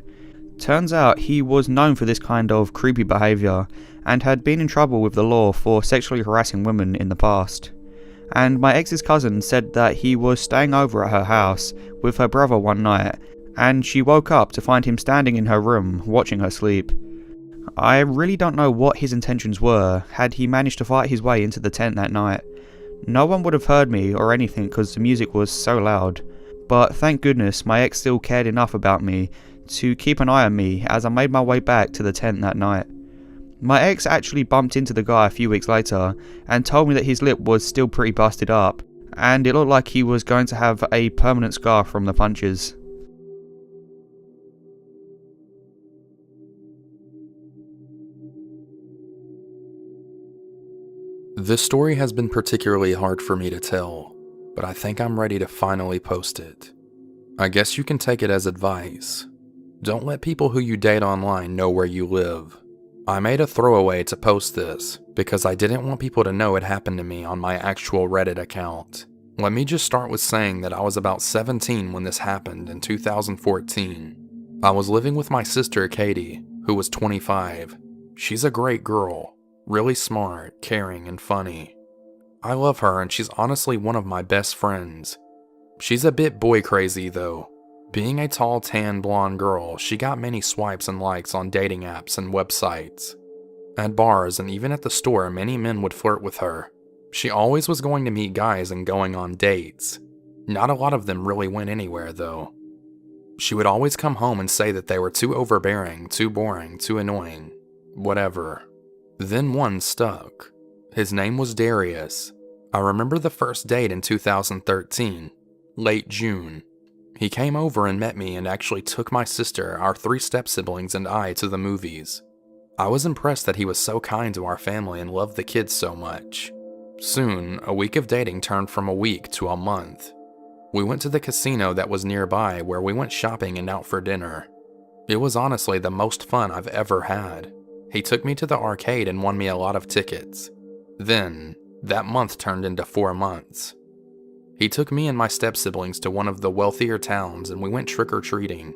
Turns out he was known for this kind of creepy behaviour, and had been in trouble with the law for sexually harassing women in the past. And my ex's cousin said that he was staying over at her house with her brother one night, and she woke up to find him standing in her room watching her sleep. I really don't know what his intentions were had he managed to fight his way into the tent that night. No one would have heard me or anything because the music was so loud, but thank goodness my ex still cared enough about me to keep an eye on me as I made my way back to the tent that night. My ex actually bumped into the guy a few weeks later and told me that his lip was still pretty busted up, and it looked like he was going to have a permanent scar from the punches. This story has been particularly hard for me to tell, but I think I'm ready to finally post it. I guess you can take it as advice. Don't let people who you date online know where you live. I made a throwaway to post this because I didn't want people to know it happened to me on my actual Reddit account. Let me just start with saying that I was about 17 when this happened in 2014. I was living with my sister Katie, who was 25. She's a great girl. Really smart, caring, and funny. I love her and she's honestly one of my best friends. She's a bit boy crazy though. Being a tall, tan, blonde girl, she got many swipes and likes on dating apps and websites. At bars and even at the store, many men would flirt with her. She always was going to meet guys and going on dates. Not a lot of them really went anywhere though. She would always come home and say that they were too overbearing, too boring, too annoying, whatever. Then one stuck. His name was Darius. I remember the first date in 2013, late June. He came over and met me and actually took my sister, our 3 step-siblings, and I to the movies. I was impressed that he was so kind to our family and loved the kids so much. Soon, a week of dating turned from a week to a month. We went to the casino that was nearby where we went shopping and out for dinner. It was honestly the most fun I've ever had. He took me to the arcade and won me a lot of tickets. Then, that month turned into 4 months. He took me and my step-siblings to one of the wealthier towns and we went trick-or-treating.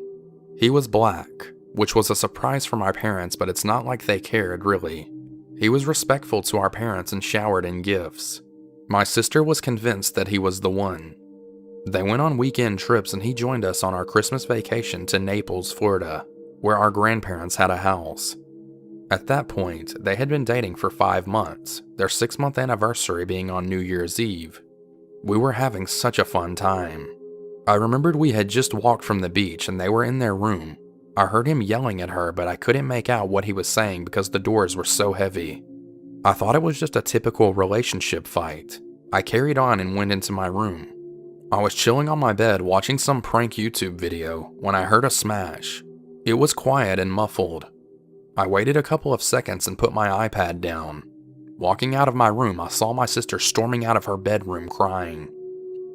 He was black, which was a surprise for my parents, but it's not like they cared, really. He was respectful to our parents and showered in gifts. My sister was convinced that he was the one. They went on weekend trips and he joined us on our Christmas vacation to Naples, Florida, where our grandparents had a house. At that point, they had been dating for 5 months, their 6-month anniversary being on New Year's Eve. We were having such a fun time. I remembered we had just walked from the beach and they were in their room. I heard him yelling at her, but I couldn't make out what he was saying because the doors were so heavy. I thought it was just a typical relationship fight. I carried on and went into my room. I was chilling on my bed watching some prank YouTube video when I heard a smash. It was quiet and muffled. I waited a couple of seconds and put my iPad down. Walking out of my room, I saw my sister storming out of her bedroom crying.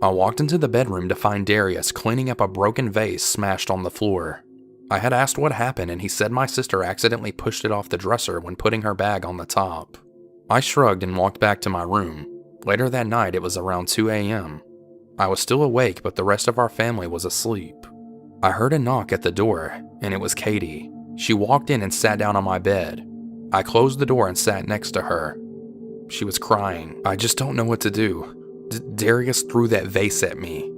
I walked into the bedroom to find Darius cleaning up a broken vase smashed on the floor. I had asked what happened and he said my sister accidentally pushed it off the dresser when putting her bag on the top. I shrugged and walked back to my room. Later that night, it was around 2 a.m. I was still awake, but the rest of our family was asleep. I heard a knock at the door, and it was Katie. She walked in and sat down on my bed. I closed the door and sat next to her. She was crying. "I just don't know what to do. Darius threw that vase at me,"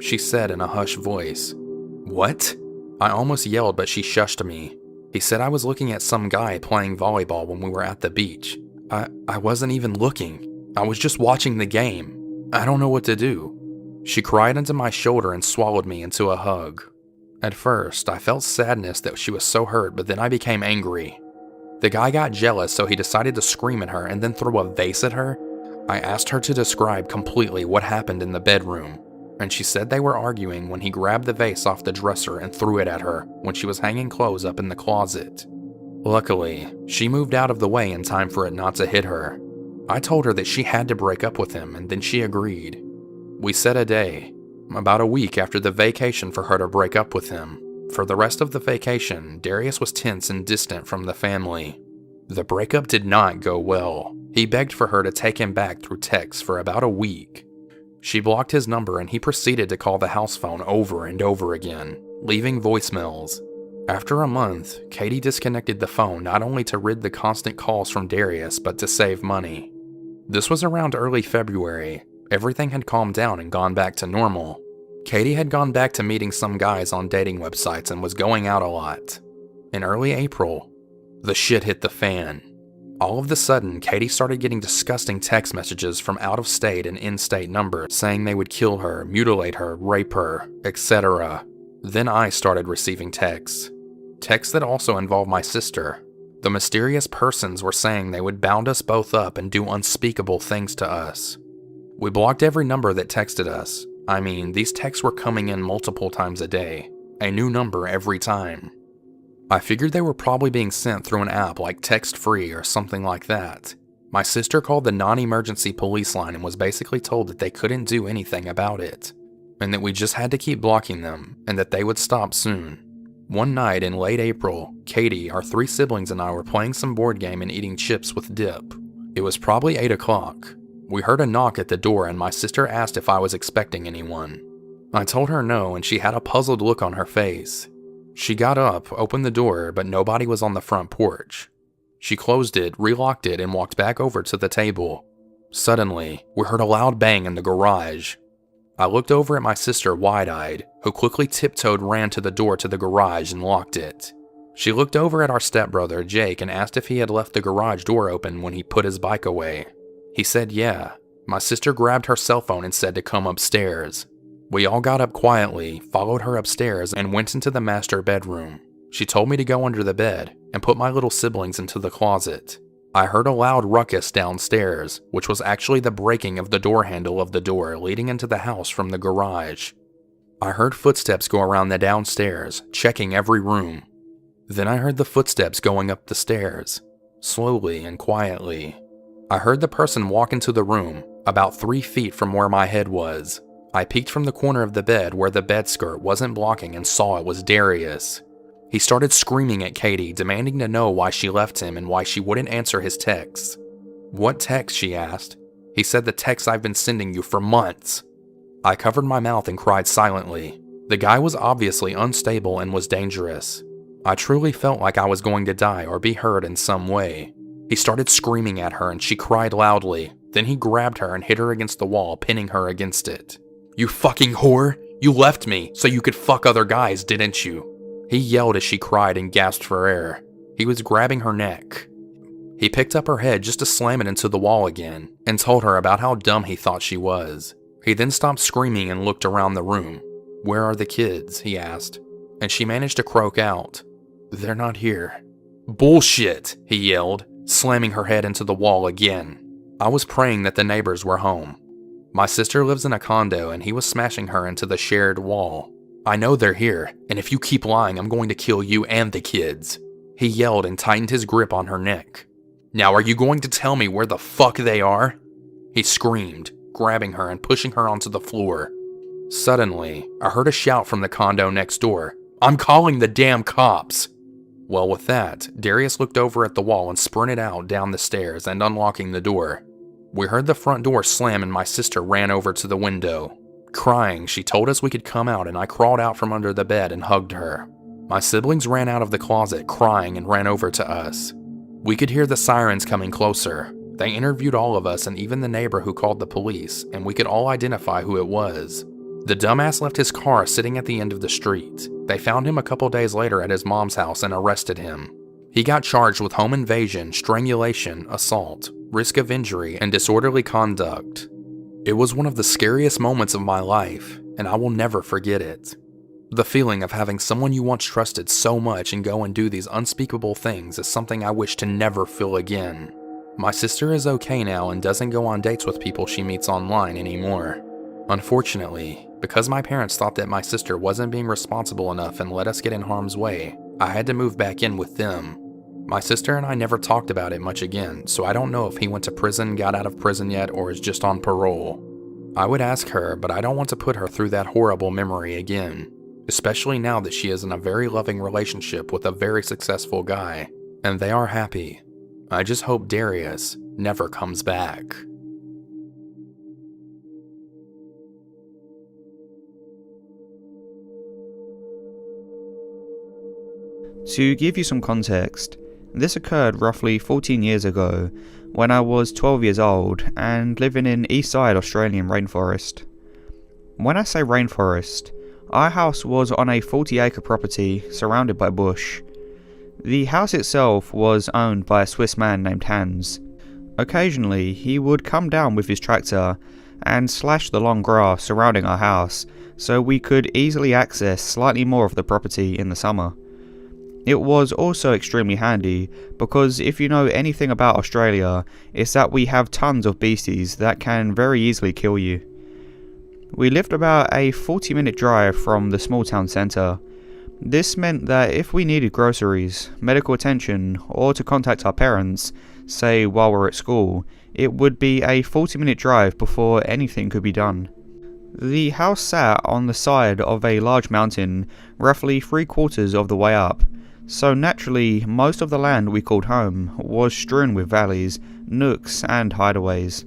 she said in a hushed voice. "What?" I almost yelled, but she shushed me. "He said I was looking at some guy playing volleyball when we were at the beach. I wasn't even looking. I was just watching the game. I don't know what to do." She cried into my shoulder and swallowed me into a hug. At first, I felt sadness that she was so hurt, but then I became angry. The guy got jealous, so he decided to scream at her and then throw a vase at her. I asked her to describe completely what happened in the bedroom, and she said they were arguing when he grabbed the vase off the dresser and threw it at her when she was hanging clothes up in the closet. Luckily, she moved out of the way in time for it not to hit her. I told her that she had to break up with him, and then she agreed. We set a day, about a week after the vacation, for her to break up with him. For the rest of the vacation, Darius was tense and distant from the family. The breakup did not go well. He begged for her to take him back through text for about a week. She blocked his number and he proceeded to call the house phone over and over again, leaving voicemails. After a month, Katie disconnected the phone not only to rid the constant calls from Darius, but to save money. This was around early February. Everything had calmed down and gone back to normal. Katie had gone back to meeting some guys on dating websites and was going out a lot. In early April, the shit hit the fan. All of a sudden, Katie started getting disgusting text messages from out-of-state and in-state numbers saying they would kill her, mutilate her, rape her, etc. Then I started receiving texts. Texts that also involved my sister. The mysterious persons were saying they would bound us both up and do unspeakable things to us. We blocked every number that texted us. I mean, these texts were coming in multiple times a day. A new number every time. I figured they were probably being sent through an app like Text Free or something like that. My sister called the non-emergency police line and was basically told that they couldn't do anything about it, and that we just had to keep blocking them, and that they would stop soon. One night in late April, Katie, our 3 siblings, and I were playing some board game and eating chips with dip. It was probably 8 o'clock. We heard a knock at the door and my sister asked if I was expecting anyone. I told her no, and she had a puzzled look on her face. She got up, opened the door, but nobody was on the front porch. She closed it, relocked it, and walked back over to the table. Suddenly, we heard a loud bang in the garage. I looked over at my sister wide-eyed, who quickly tiptoed ran to the door to the garage and locked it. She looked over at our stepbrother, Jake, and asked if he had left the garage door open when he put his bike away. He said yeah. My sister grabbed her cell phone and said to come upstairs. We all got up quietly, followed her upstairs, and went into the master bedroom. She told me to go under the bed and put my little siblings into the closet. I heard a loud ruckus downstairs, which was actually the breaking of the door handle of the door leading into the house from the garage. I heard footsteps go around the downstairs, checking every room. Then I heard the footsteps going up the stairs, slowly and quietly. I heard the person walk into the room, about 3 feet from where my head was. I peeked from the corner of the bed where the bed skirt wasn't blocking and saw it was Darius. He started screaming at Katie, demanding to know why she left him and why she wouldn't answer his texts. "What text?" she asked. He said, "The texts I've been sending you for months." I covered my mouth and cried silently. The guy was obviously unstable and was dangerous. I truly felt like I was going to die or be hurt in some way. He started screaming at her and she cried loudly. Then he grabbed her and hit her against the wall, pinning her against it. "You fucking whore! You left me so you could fuck other guys, didn't you?" He yelled as she cried and gasped for air. He was grabbing her neck. He picked up her head just to slam it into the wall again, and told her about how dumb he thought she was. He then stopped screaming and looked around the room. "Where are the kids?" he asked. And she managed to croak out, "They're not here." "Bullshit," he yelled, slamming her head into the wall again. I was praying that the neighbors were home. My sister lives in a condo and he was smashing her into the shared wall. "I know they're here, and if you keep lying, I'm going to kill you and the kids," he yelled and tightened his grip on her neck. "Now are you going to tell me where the fuck they are?" he screamed, grabbing her and pushing her onto the floor. Suddenly, I heard a shout from the condo next door. "I'm calling the damn cops!" Well, with that, Darius looked over at the wall and sprinted out down the stairs and unlocking the door. We heard the front door slam and my sister ran over to the window. Crying, she told us we could come out and I crawled out from under the bed and hugged her. My siblings ran out of the closet crying and ran over to us. We could hear the sirens coming closer. They interviewed all of us and even the neighbor who called the police, and we could all identify who it was. The dumbass left his car sitting at the end of the street. They found him a couple days later at his mom's house and arrested him. He got charged with home invasion, strangulation, assault, risk of injury, and disorderly conduct. It was one of the scariest moments of my life, and I will never forget it. The feeling of having someone you once trusted so much and go and do these unspeakable things is something I wish to never feel again. My sister is okay now and doesn't go on dates with people she meets online anymore. Unfortunately, because my parents thought that my sister wasn't being responsible enough and let us get in harm's way, I had to move back in with them. My sister and I never talked about it much again, so I don't know if he went to prison, got out of prison yet, or is just on parole. I would ask her, but I don't want to put her through that horrible memory again, especially now that she is in a very loving relationship with a very successful guy, and they are happy. I just hope Darius never comes back. To give you some context, this occurred roughly 14 years ago when I was 12 years old and living in Eastside Australian rainforest. When I say rainforest, our house was on a 40-acre property surrounded by bush. The house itself was owned by a Swiss man named Hans. Occasionally, he would come down with his tractor and slash the long grass surrounding our house so we could easily access slightly more of the property in the summer. It was also extremely handy because if you know anything about Australia, it's that we have tons of beasties that can very easily kill you. We lived about a 40-minute drive from the small town centre. This meant that if we needed groceries, medical attention, or to contact our parents, say while we're at school, it would be a 40-minute drive before anything could be done. The house sat on the side of a large mountain, roughly 3/4 of the way up. So naturally, most of the land we called home was strewn with valleys, nooks and hideaways.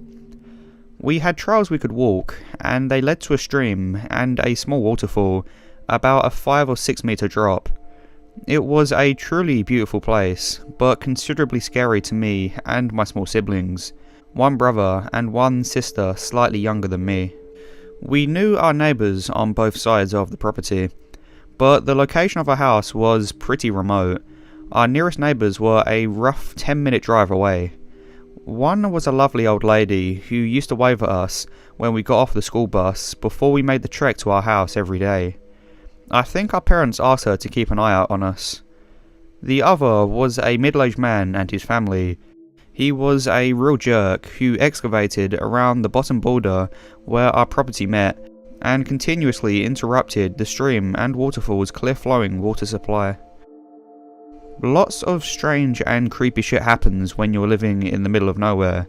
We had trails we could walk, and they led to a stream and a small waterfall, about a 5 or 6 meter drop. It was a truly beautiful place, but considerably scary to me and my small siblings, one brother and one sister slightly younger than me. We knew our neighbours on both sides of the property, but the location of our house was pretty remote. Our nearest neighbours were a rough 10-minute drive away. One was a lovely old lady who used to wave at us when we got off the school bus before we made the trek to our house every day. I think our parents asked her to keep an eye out on us. The other was a middle-aged man and his family. He was a real jerk who excavated around the bottom border where our property met and continuously interrupted the stream and waterfall's clear-flowing water supply. Lots of strange and creepy shit happens when you're living in the middle of nowhere,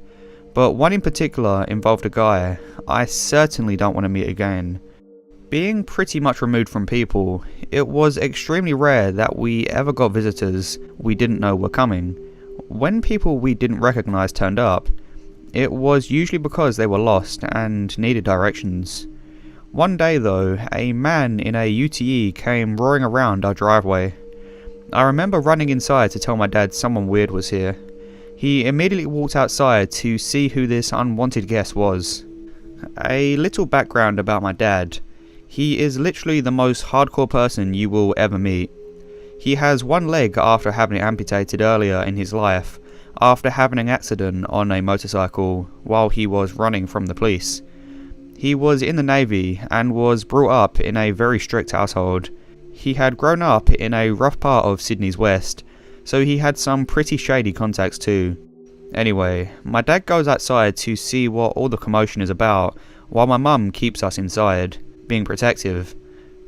but one in particular involved a guy I certainly don't want to meet again. Being pretty much removed from people, it was extremely rare that we ever got visitors we didn't know were coming. When people we didn't recognise turned up, it was usually because they were lost and needed directions. One day though, a man in a UTE came roaring around our driveway. I remember running inside to tell my dad someone weird was here. He immediately walked outside to see who this unwanted guest was. A little background about my dad. He is literally the most hardcore person you will ever meet. He has one leg after having it amputated earlier in his life, after having an accident on a motorcycle while he was running from the police. He was in the Navy and was brought up in a very strict household. He had grown up in a rough part of Sydney's west, so he had some pretty shady contacts too. Anyway, my dad goes outside to see what all the commotion is about, while my mum keeps us inside, being protective.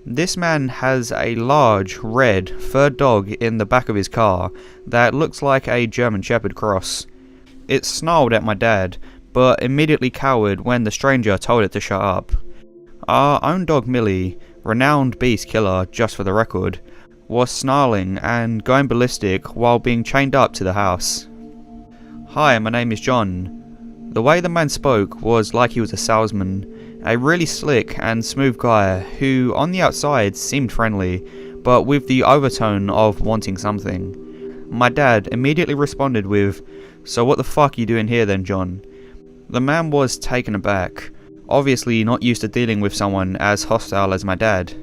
This man has a large, red, furred dog in the back of his car that looks like a German Shepherd cross. It snarled at my dad, but immediately cowered when the stranger told it to shut up. Our own dog Millie, renowned beast killer just for the record, was snarling and going ballistic while being chained up to the house. "Hi, my name is John." The way the man spoke was like he was a salesman, a really slick and smooth guy who on the outside seemed friendly, but with the overtone of wanting something. My dad immediately responded with, "So what the fuck you doing here then, John?" The man was taken aback, obviously not used to dealing with someone as hostile as my dad.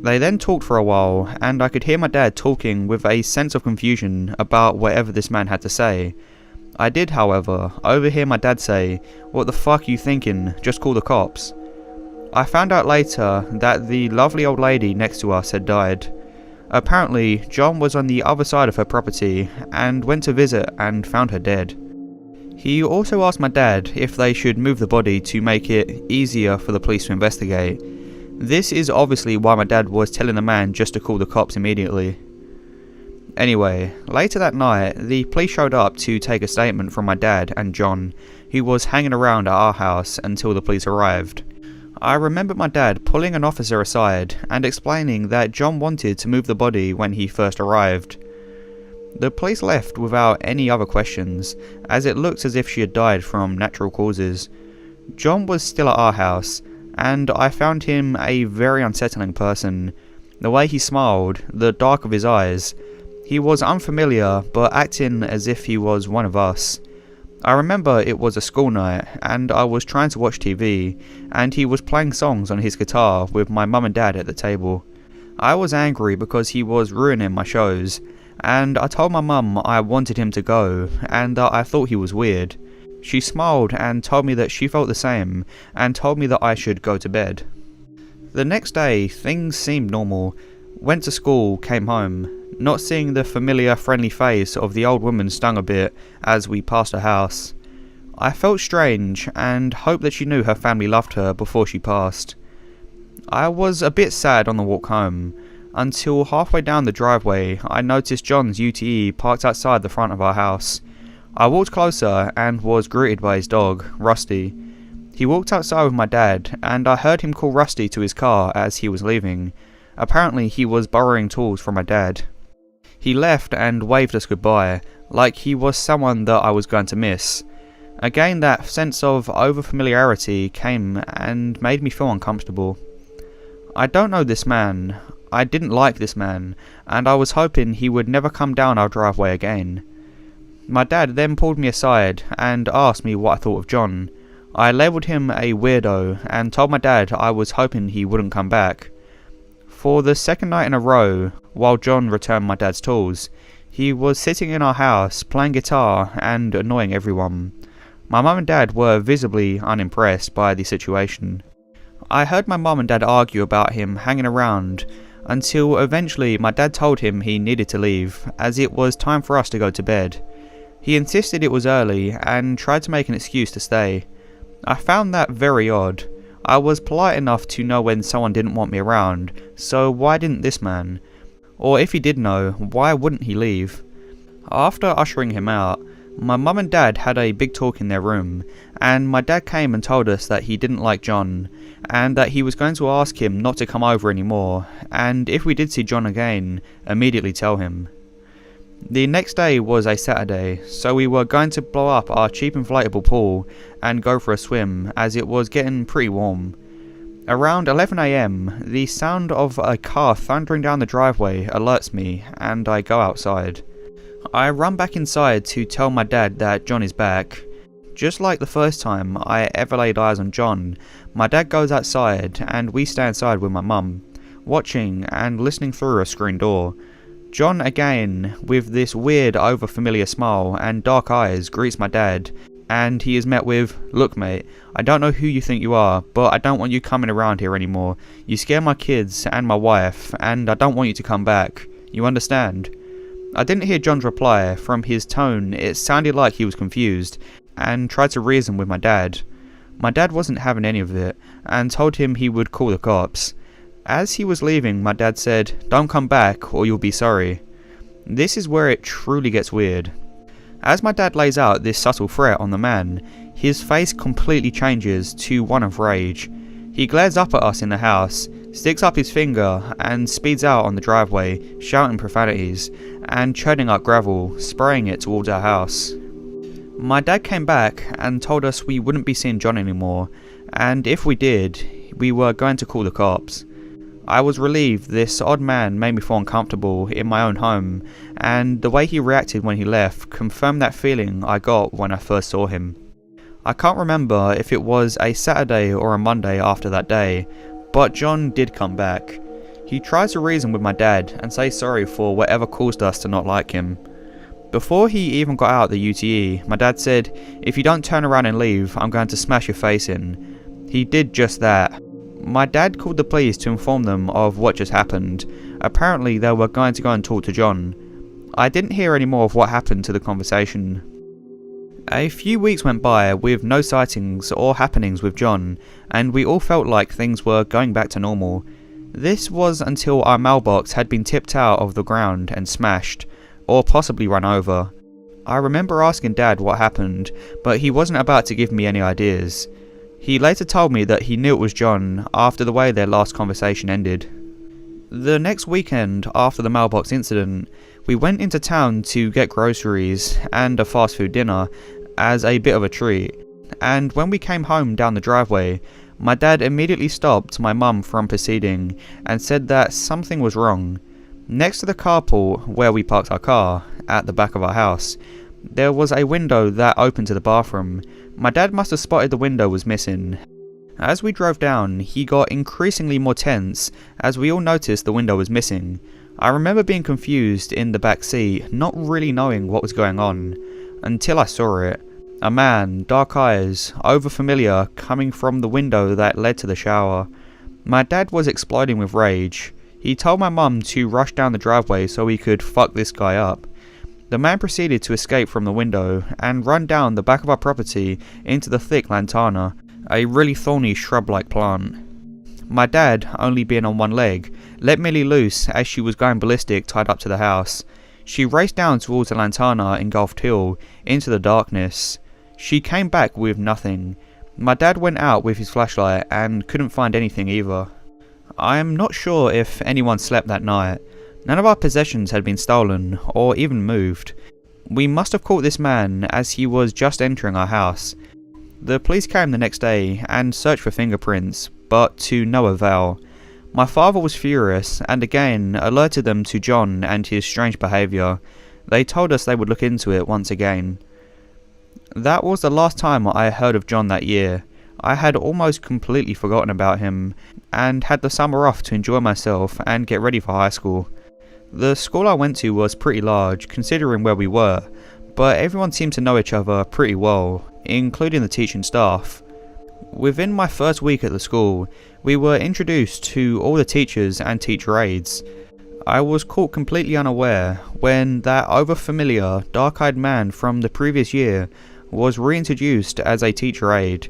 They then talked for a while, and I could hear my dad talking with a sense of confusion about whatever this man had to say. I did, however, overhear my dad say, "What the fuck you thinking? Just call the cops." I found out later that the lovely old lady next to us had died. Apparently, John was on the other side of her property and went to visit and found her dead. He also asked my dad if they should move the body to make it easier for the police to investigate. This is obviously why my dad was telling the man just to call the cops immediately. Anyway, later that night, the police showed up to take a statement from my dad and John, who was hanging around at our house until the police arrived. I remember my dad pulling an officer aside and explaining that John wanted to move the body when he first arrived. The police left without any other questions, as it looked as if she had died from natural causes. John was still at our house, and I found him a very unsettling person. The way he smiled, the dark of his eyes. He was unfamiliar, but acting as if he was one of us. I remember it was a school night, and I was trying to watch TV, and he was playing songs on his guitar with my mum and dad at the table. I was angry because he was ruining my shows, and I told my mum I wanted him to go, and that I thought he was weird. She smiled and told me that she felt the same, and told me that I should go to bed. The next day, things seemed normal. Went to school, came home. Not seeing the familiar friendly face of the old woman stung a bit as we passed her house. I felt strange and hoped that she knew her family loved her before she passed. I was a bit sad on the walk home, until halfway down the driveway I noticed John's UTE parked outside the front of our house. I walked closer and was greeted by his dog, Rusty. He walked outside with my dad and I heard him call Rusty to his car as he was leaving. Apparently he was borrowing tools from my dad. He left and waved us goodbye, like he was someone that I was going to miss. Again, that sense of overfamiliarity came and made me feel uncomfortable. I don't know this man, I didn't like this man, and I was hoping he would never come down our driveway again. My dad then pulled me aside and asked me what I thought of John. I labelled him a weirdo and told my dad I was hoping he wouldn't come back. For the second night in a row, while John returned my dad's tools, he was sitting in our house playing guitar and annoying everyone. My mum and dad were visibly unimpressed by the situation. I heard my mum and dad argue about him hanging around until eventually my dad told him he needed to leave as it was time for us to go to bed. He insisted it was early and tried to make an excuse to stay. I found that very odd. I was polite enough to know when someone didn't want me around, so why didn't this man? Or if he did know, why wouldn't he leave? After ushering him out, my mum and dad had a big talk in their room, and my dad came and told us that he didn't like John, and that he was going to ask him not to come over anymore, and if we did see John again, immediately tell him. The next day was a Saturday, so we were going to blow up our cheap inflatable pool and go for a swim as it was getting pretty warm. Around 11 AM, the sound of a car thundering down the driveway alerts me and I go outside. I run back inside to tell my dad that John is back. Just like the first time I ever laid eyes on John, my dad goes outside and we stay inside with my mum, watching and listening through a screen door. John again, with this weird over-familiar smile and dark eyes, greets my dad, and he is met with, "Look mate, I don't know who you think you are, but I don't want you coming around here anymore. You scare my kids and my wife, and I don't want you to come back. You understand?" I didn't hear John's reply. From his tone, it sounded like he was confused, and tried to reason with my dad. My dad wasn't having any of it, and told him he would call the cops. As he was leaving, my dad said, "Don't come back or you'll be sorry." This is where it truly gets weird. As my dad lays out this subtle threat on the man, his face completely changes to one of rage. He glares up at us in the house, sticks up his finger and speeds out on the driveway, shouting profanities and churning up gravel, spraying it towards our house. My dad came back and told us we wouldn't be seeing John anymore, and if we did, we were going to call the cops. I was relieved. This odd man made me feel uncomfortable in my own home, and the way he reacted when he left confirmed that feeling I got when I first saw him. I can't remember if it was a Saturday or a Monday after that day, but John did come back. He tried to reason with my dad and say sorry for whatever caused us to not like him. Before he even got out the UTE, my dad said, "If you don't turn around and leave, I'm going to smash your face in." He did just that. My dad called the police to inform them of what just happened. Apparently they were going to go and talk to John. I didn't hear any more of what happened to the conversation. A few weeks went by with no sightings or happenings with John, and we all felt like things were going back to normal. This was until our mailbox had been tipped out of the ground and smashed, or possibly run over. I remember asking Dad what happened, but he wasn't about to give me any ideas. He later told me that he knew it was John after the way their last conversation ended. The next weekend after the mailbox incident, we went into town to get groceries and a fast food dinner as a bit of a treat, and when we came home down the driveway, my dad immediately stopped my mum from proceeding and said that something was wrong. Next to the carpool where we parked our car, at the back of our house, there was a window that opened to the bathroom. My dad must have spotted the window was missing. As we drove down, he got increasingly more tense as we all noticed the window was missing. I remember being confused in the back seat, not really knowing what was going on, until I saw it. A man, dark eyes, over-familiar, coming from the window that led to the shower. My dad was exploding with rage. He told my mum to rush down the driveway so he could fuck this guy up. The man proceeded to escape from the window and run down the back of our property into the thick lantana, a really thorny shrub-like plant. My dad, only being on one leg, let Millie loose as she was going ballistic tied up to the house. She raced down towards the lantana engulfed hill into the darkness. She came back with nothing. My dad went out with his flashlight and couldn't find anything either. I am not sure if anyone slept that night. None of our possessions had been stolen or even moved. We must have caught this man as he was just entering our house. The police came the next day and searched for fingerprints, but to no avail. My father was furious and again alerted them to John and his strange behaviour. They told us they would look into it once again. That was the last time I heard of John that year. I had almost completely forgotten about him and had the summer off to enjoy myself and get ready for high school. The school I went to was pretty large considering where we were, but everyone seemed to know each other pretty well, including the teaching staff. Within my first week at the school, we were introduced to all the teachers and teacher aides. I was caught completely unaware when that over-familiar, dark-eyed man from the previous year was reintroduced as a teacher aide.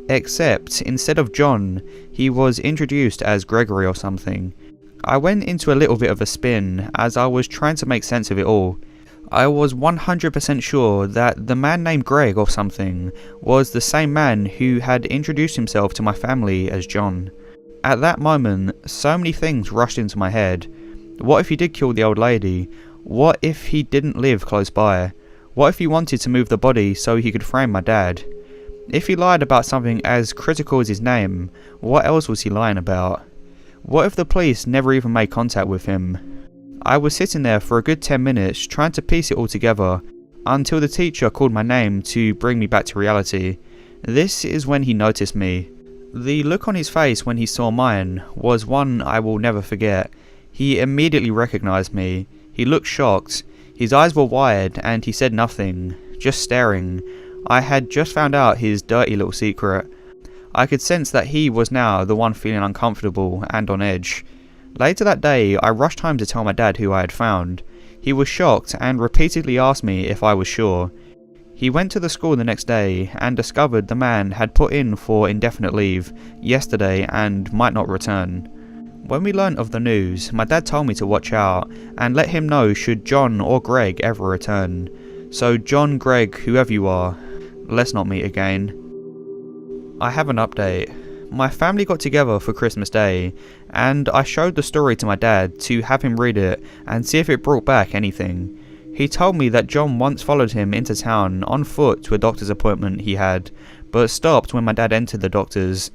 Except, instead of John, he was introduced as Gregory or something. I went into a little bit of a spin as I was trying to make sense of it all. I was 100% sure that the man named Greg or something was the same man who had introduced himself to my family as John. At that moment, so many things rushed into my head. What if he did kill the old lady? What if he didn't live close by? What if he wanted to move the body so he could frame my dad? If he lied about something as critical as his name, what else was he lying about? What if the police never even made contact with him? I was sitting there for a good 10 minutes trying to piece it all together, until the teacher called my name to bring me back to reality. This is when he noticed me. The look on his face when he saw mine was one I will never forget. He immediately recognized me. He looked shocked. His eyes were wide and he said nothing, just staring. I had just found out his dirty little secret. I could sense that he was now the one feeling uncomfortable and on edge. Later that day, I rushed home to tell my dad who I had found. He was shocked and repeatedly asked me if I was sure. He went to the school the next day and discovered the man had put in for indefinite leave yesterday and might not return. When we learnt of the news, my dad told me to watch out and let him know should John or Greg ever return. So John, Greg, whoever you are, let's not meet again. I have an update. My family got together for Christmas Day, and I showed the story to my dad to have him read it and see if it brought back anything. He told me that John once followed him into town on foot to a doctor's appointment he had, but stopped when my dad entered the doctor's.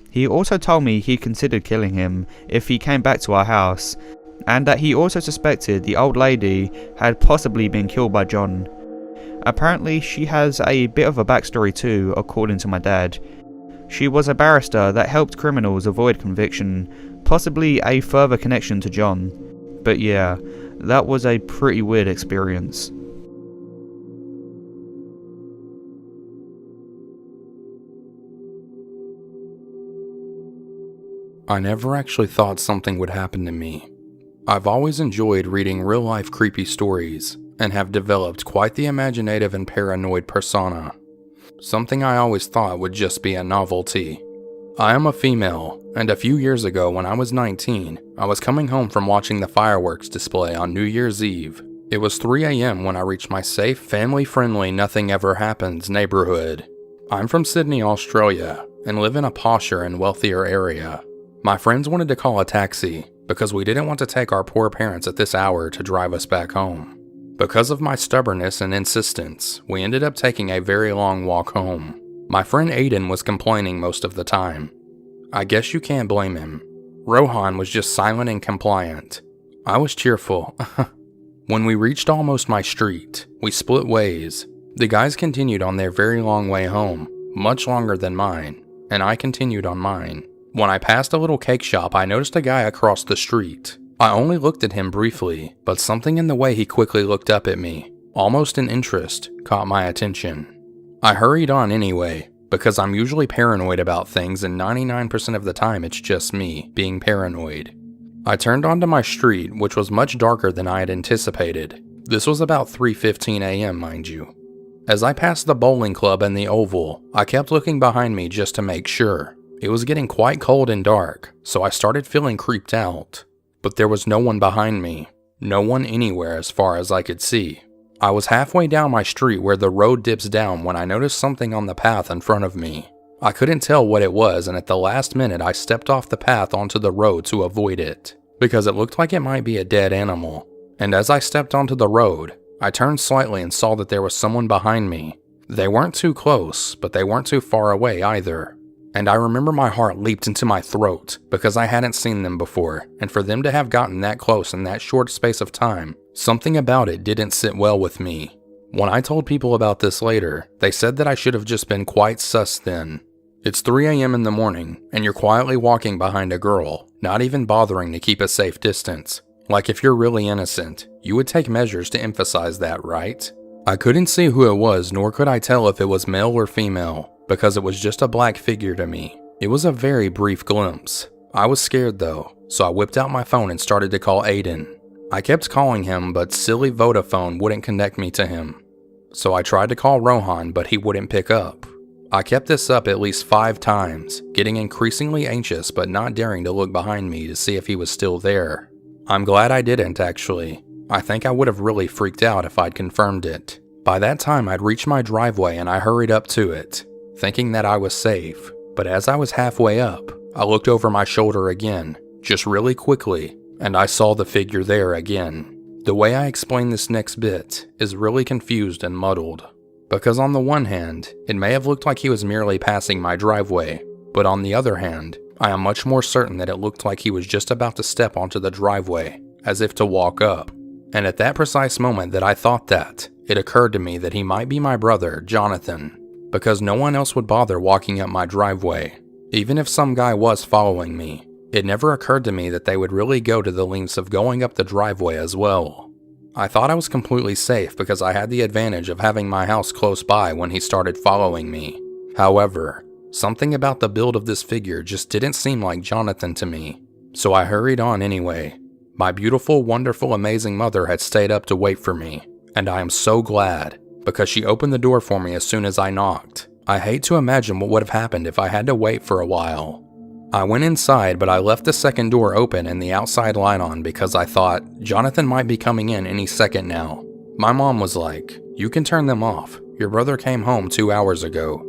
He also told me he considered killing him if he came back to our house, and that he also suspected the old lady had possibly been killed by John. Apparently she has a bit of a backstory too, according to my dad. She was a barrister that helped criminals avoid conviction, possibly a further connection to John. But yeah, that was a pretty weird experience. I never actually thought something would happen to me. I've always enjoyed reading real-life creepy stories, and have developed quite the imaginative and paranoid persona. Something I always thought would just be a novelty. I am a female, and a few years ago when I was 19, I was coming home from watching the fireworks display on New Year's Eve. It was 3 a.m. when I reached my safe, family-friendly, nothing-ever-happens neighborhood. I'm from Sydney, Australia, and live in a posher and wealthier area. My friends wanted to call a taxi, because we didn't want to take our poor parents at this hour to drive us back home. Because of my stubbornness and insistence, we ended up taking a very long walk home. My friend Aiden was complaining most of the time. I guess you can't blame him. Rohan was just silent and compliant. I was cheerful. When we reached almost my street, we split ways. The guys continued on their very long way home, much longer than mine, and I continued on mine. When I passed a little cake shop, I noticed a guy across the street. I only looked at him briefly, but something in the way he quickly looked up at me, almost an interest, caught my attention. I hurried on anyway, because I'm usually paranoid about things and 99% of the time it's just me being paranoid. I turned onto my street, which was much darker than I had anticipated. This was about 3:15 a.m., mind you. As I passed the bowling club and the oval, I kept looking behind me just to make sure. It was getting quite cold and dark, so I started feeling creeped out. But there was no one behind me, no one anywhere as far as I could see. I was halfway down my street where the road dips down when I noticed something on the path in front of me. I couldn't tell what it was, and at the last minute I stepped off the path onto the road to avoid it, because it looked like it might be a dead animal. And as I stepped onto the road, I turned slightly and saw that there was someone behind me. They weren't too close, but they weren't too far away either. And I remember my heart leaped into my throat because I hadn't seen them before, and for them to have gotten that close in that short space of time, something about it didn't sit well with me. When I told people about this later, they said that I should have just been quite sus then. It's 3 a.m. in the morning, and you're quietly walking behind a girl, not even bothering to keep a safe distance. Like if you're really innocent, you would take measures to emphasize that, right? I couldn't see who it was, nor could I tell if it was male or female, because it was just a black figure to me. It was a very brief glimpse. I was scared though, so I whipped out my phone and started to call Aiden. I kept calling him, but silly Vodafone wouldn't connect me to him. So I tried to call Rohan, but he wouldn't pick up. I kept this up at least 5 times, getting increasingly anxious but not daring to look behind me to see if he was still there. I'm glad I didn't actually. I think I would have really freaked out if I'd confirmed it. By that time I'd reached my driveway and I hurried up to it, thinking that I was safe. But as I was halfway up, I looked over my shoulder again, just really quickly, and I saw the figure there again. The way I explain this next bit is really confused and muddled, because on the one hand, it may have looked like he was merely passing my driveway, but on the other hand, I am much more certain that it looked like he was just about to step onto the driveway as if to walk up. And at that precise moment that I thought that, it occurred to me that he might be my brother, Jonathan, because no one else would bother walking up my driveway. Even if some guy was following me, it never occurred to me that they would really go to the lengths of going up the driveway as well. I thought I was completely safe because I had the advantage of having my house close by when he started following me. However, something about the build of this figure just didn't seem like Jonathan to me, so I hurried on anyway. My beautiful, wonderful, amazing mother had stayed up to wait for me, and I am so glad, because she opened the door for me as soon as I knocked. I hate to imagine what would have happened if I had to wait for a while. I went inside, but I left the second door open and the outside light on because I thought Jonathan might be coming in any second now. My mom was like, "You can turn them off. Your brother came home 2 hours ago."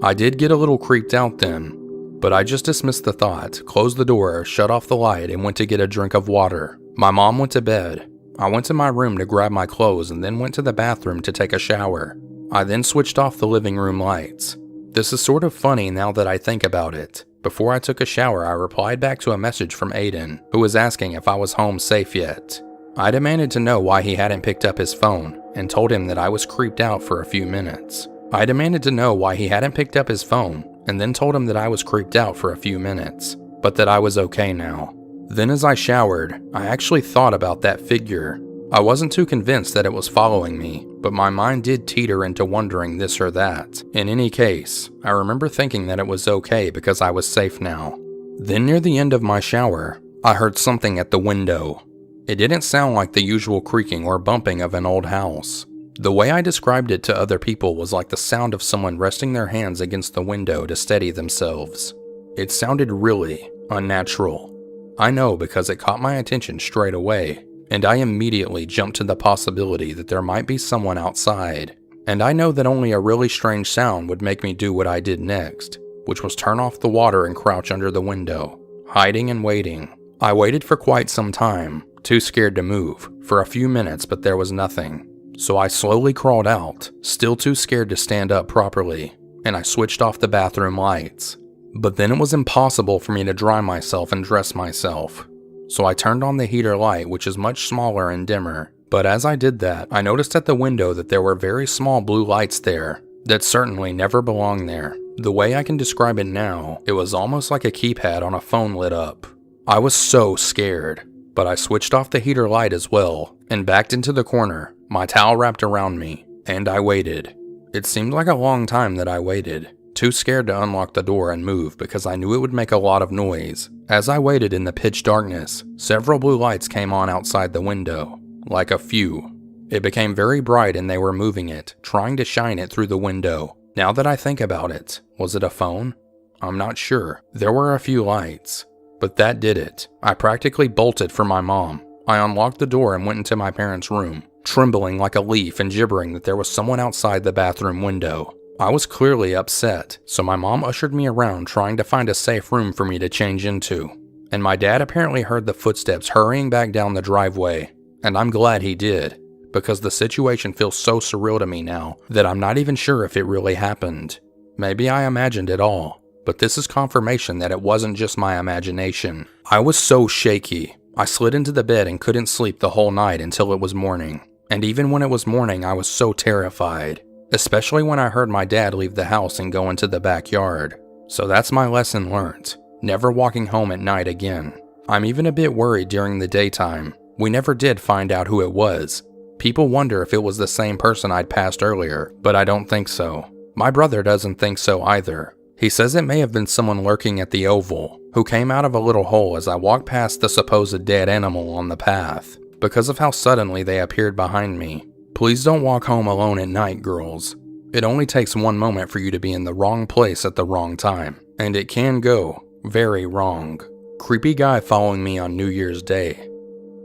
I did get a little creeped out then, but I just dismissed the thought, closed the door, shut off the light, and went to get a drink of water. My mom went to bed. I went to my room to grab my clothes and then went to the bathroom to take a shower. I then switched off the living room lights. This is sort of funny now that I think about it. Before I took a shower, I replied back to a message from Aiden, who was asking if I was home safe yet. I demanded to know why he hadn't picked up his phone, and told him that I was creeped out for a few minutes. I demanded to know why he hadn't picked up his phone, and then told him that I was creeped out for a few minutes, but that I was okay now. Then as I showered, I actually thought about that figure. I wasn't too convinced that it was following me, but my mind did teeter into wondering this or that. In any case, I remember thinking that it was okay because I was safe now. Then near the end of my shower, I heard something at the window. It didn't sound like the usual creaking or bumping of an old house. The way I described it to other people was like the sound of someone resting their hands against the window to steady themselves. It sounded really unnatural. I know because it caught my attention straight away, and I immediately jumped to the possibility that there might be someone outside. And I know that only a really strange sound would make me do what I did next, which was turn off the water and crouch under the window, hiding and waiting. I waited for quite some time, too scared to move, for a few minutes, but there was nothing. So I slowly crawled out, still too scared to stand up properly, and I switched off the bathroom lights. But then it was impossible for me to dry myself and dress myself. So I turned on the heater light, which is much smaller and dimmer. But as I did that, I noticed at the window that there were very small blue lights there that certainly never belonged there. The way I can describe it now, it was almost like a keypad on a phone lit up. I was so scared, but I switched off the heater light as well and backed into the corner, my towel wrapped around me, and I waited. It seemed like a long time that I waited, too scared to unlock the door and move because I knew it would make a lot of noise. As I waited in the pitch darkness, several blue lights came on outside the window, like a few. It became very bright and they were moving it, trying to shine it through the window. Now that I think about it, was it a phone? I'm not sure. There were a few lights, but that did it. I practically bolted for my mom. I unlocked the door and went into my parents' room, trembling like a leaf and gibbering that there was someone outside the bathroom window. I was clearly upset, so my mom ushered me around trying to find a safe room for me to change into. And my dad apparently heard the footsteps hurrying back down the driveway, and I'm glad he did, because the situation feels so surreal to me now that I'm not even sure if it really happened. Maybe I imagined it all, but this is confirmation that it wasn't just my imagination. I was so shaky. I slid into the bed and couldn't sleep the whole night until it was morning. And even when it was morning, I was so terrified. Especially when I heard my dad leave the house and go into the backyard. So that's my lesson learned. Never walking home at night again. I'm even a bit worried during the daytime. We never did find out who it was. People wonder if it was the same person I'd passed earlier, but I don't think so. My brother doesn't think so either. He says it may have been someone lurking at the oval, who came out of a little hole as I walked past the supposed dead animal on the path, because of how suddenly they appeared behind me. Please don't walk home alone at night, girls. It only takes one moment for you to be in the wrong place at the wrong time, and it can go very wrong. Creepy guy following me on New Year's Day.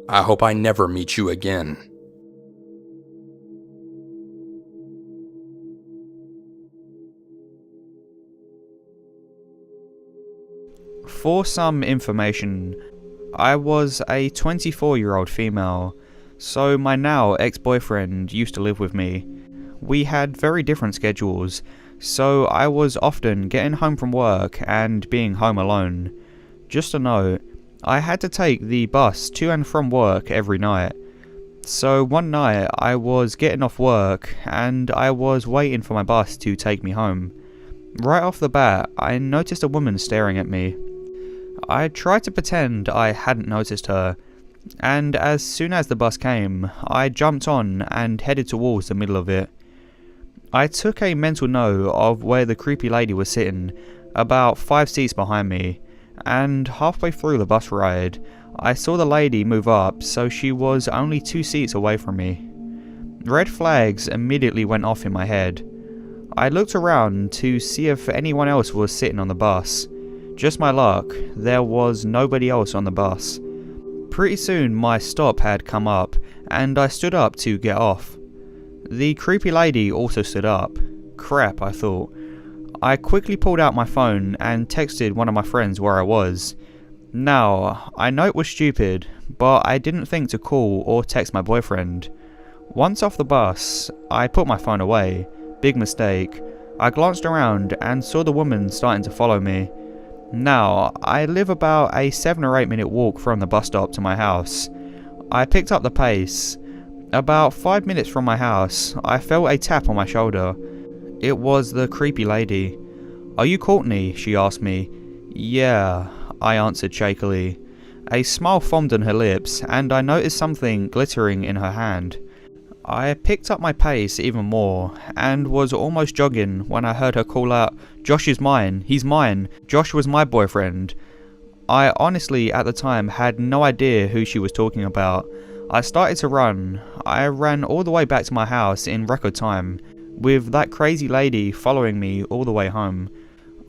I hope I never meet you again. For some information, I was a 24-year-old female, so my now ex-boyfriend used to live with me. We had very different schedules, so I was often getting home from work and being home alone. Just a note, I had to take the bus to and from work every night. So one night I was getting off work and I was waiting for my bus to take me home. Right off the bat, I noticed a woman staring at me. I tried to pretend I hadn't noticed her, and as soon as the bus came, I jumped on and headed towards the middle of it. I took a mental note of where the creepy lady was sitting, about 5 seats behind me, and halfway through the bus ride, I saw the lady move up so she was only 2 seats away from me. Red flags immediately went off in my head. I looked around to see if anyone else was sitting on the bus. Just my luck, there was nobody else on the bus. Pretty soon my stop had come up and I stood up to get off. The creepy lady also stood up. Crap, I thought. I quickly pulled out my phone and texted one of my friends where I was. Now, I know it was stupid, but I didn't think to call or text my boyfriend. Once off the bus, I put my phone away. Big mistake. I glanced around and saw the woman starting to follow me. Now, I live about a 7 or 8 minute walk from the bus stop to my house. I picked up the pace. About 5 minutes from my house, I felt a tap on my shoulder. It was the creepy lady. "Are you Courtney?" she asked me. "Yeah," I answered shakily. A smile formed on her lips, and I noticed something glittering in her hand. I picked up my pace even more, and was almost jogging when I heard her call out, "Josh is mine, he's mine, Josh was my boyfriend." I honestly at the time had no idea who she was talking about. I started to run. I ran all the way back to my house in record time, with that crazy lady following me all the way home.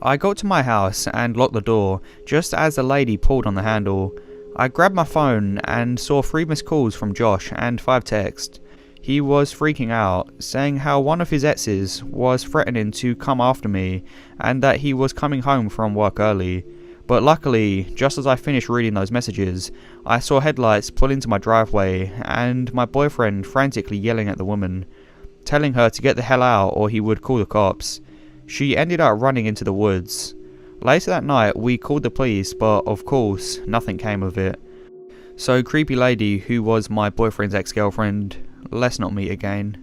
I got to my house and locked the door, just as the lady pulled on the handle. I grabbed my phone and saw 3 missed calls from Josh and 5 texts. He was freaking out, saying how one of his exes was threatening to come after me and that he was coming home from work early. But luckily, just as I finished reading those messages, I saw headlights pull into my driveway and my boyfriend frantically yelling at the woman, telling her to get the hell out or he would call the cops. She ended up running into the woods. Later that night, we called the police, but of course, nothing came of it. So creepy lady who was my boyfriend's ex-girlfriend, let's not meet again.